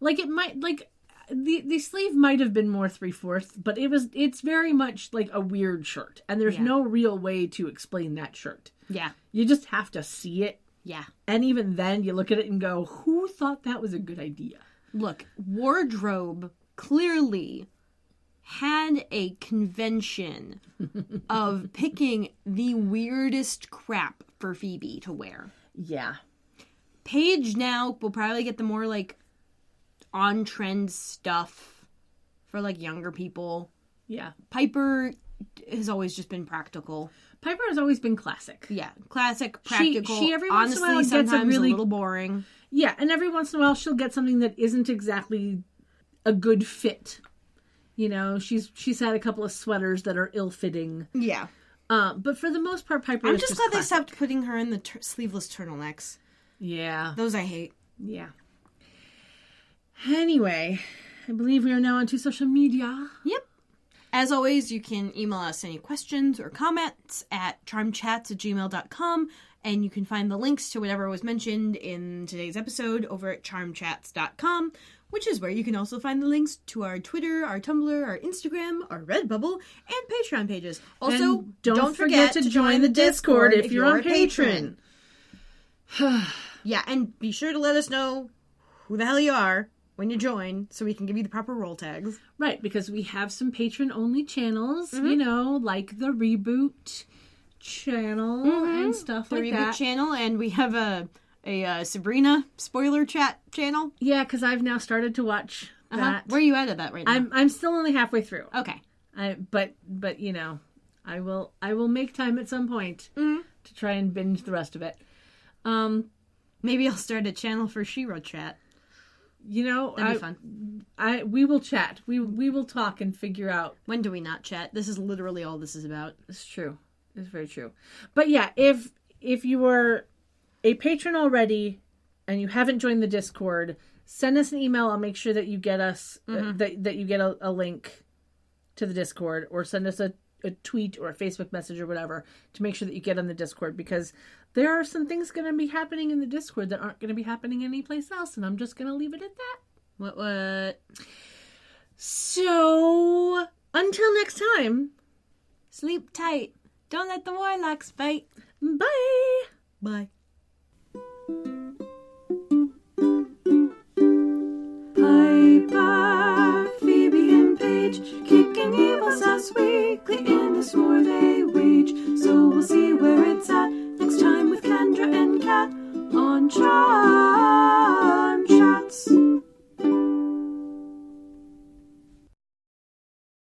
Speaker 2: Like it might, like the sleeve might have been more 3/4, but it's very much like a weird shirt, and there's no real way to explain that shirt.
Speaker 1: Yeah,
Speaker 2: you just have to see it.
Speaker 1: Yeah,
Speaker 2: and even then, you look at it and go, "Who thought that was a good idea?"
Speaker 1: Look, wardrobe clearly had a convention of picking the weirdest crap for Phoebe to wear.
Speaker 2: Yeah,
Speaker 1: Paige now will probably get the more like on-trend stuff for like younger people.
Speaker 2: Yeah.
Speaker 1: Piper has always just been practical.
Speaker 2: Piper has always been classic.
Speaker 1: Yeah, classic, practical.
Speaker 2: She every once in a while gets
Speaker 1: sometimes a little boring.
Speaker 2: Yeah, and every once in a while she'll get something that isn't exactly a good fit. She's had a couple of sweaters that are ill-fitting.
Speaker 1: Yeah.
Speaker 2: But for the most part, Piper
Speaker 1: I'm
Speaker 2: is
Speaker 1: just glad they stopped putting her in the sleeveless turtlenecks.
Speaker 2: Yeah.
Speaker 1: Those I hate.
Speaker 2: Yeah. Anyway, I believe we are now onto social media.
Speaker 1: Yep. As always, you can email us any questions or comments at charmchats@gmail.com, and you can find the links to whatever was mentioned in today's episode over at charmchats.com, which is where you can also find the links to our Twitter, our Tumblr, our Instagram, our Redbubble, and Patreon pages. Also, don't forget to join the Discord if you're our patron. Yeah, and be sure to let us know who the hell you are when you join, so we can give you the proper roll tags.
Speaker 2: Right, because we have some patron-only channels, like the Reboot channel and stuff like that.
Speaker 1: The Reboot channel, and we have a Sabrina spoiler chat channel.
Speaker 2: Yeah, because I've now started to watch that.
Speaker 1: Where are you at that right now?
Speaker 2: I'm still only halfway through.
Speaker 1: Okay.
Speaker 2: But I will make time at some point to try and binge the rest of it.
Speaker 1: Maybe I'll start a channel for She-Ra chat. That'd be fun.
Speaker 2: We will chat. We will talk and figure out.
Speaker 1: When do we not chat? This is literally all this is about.
Speaker 2: It's true. It's very true. But yeah, if you are a patron already and you haven't joined the Discord, send us an email. I'll make sure that you get us that you get a link to the Discord, or send us a tweet or a Facebook message or whatever to make sure that you get on the Discord, because there are some things going to be happening in the Discord that aren't going to be happening anyplace else, and I'm just going to leave it at that.
Speaker 1: What?
Speaker 2: So, until next time,
Speaker 1: sleep tight. Don't let the warlocks bite.
Speaker 2: Bye.
Speaker 1: Bye.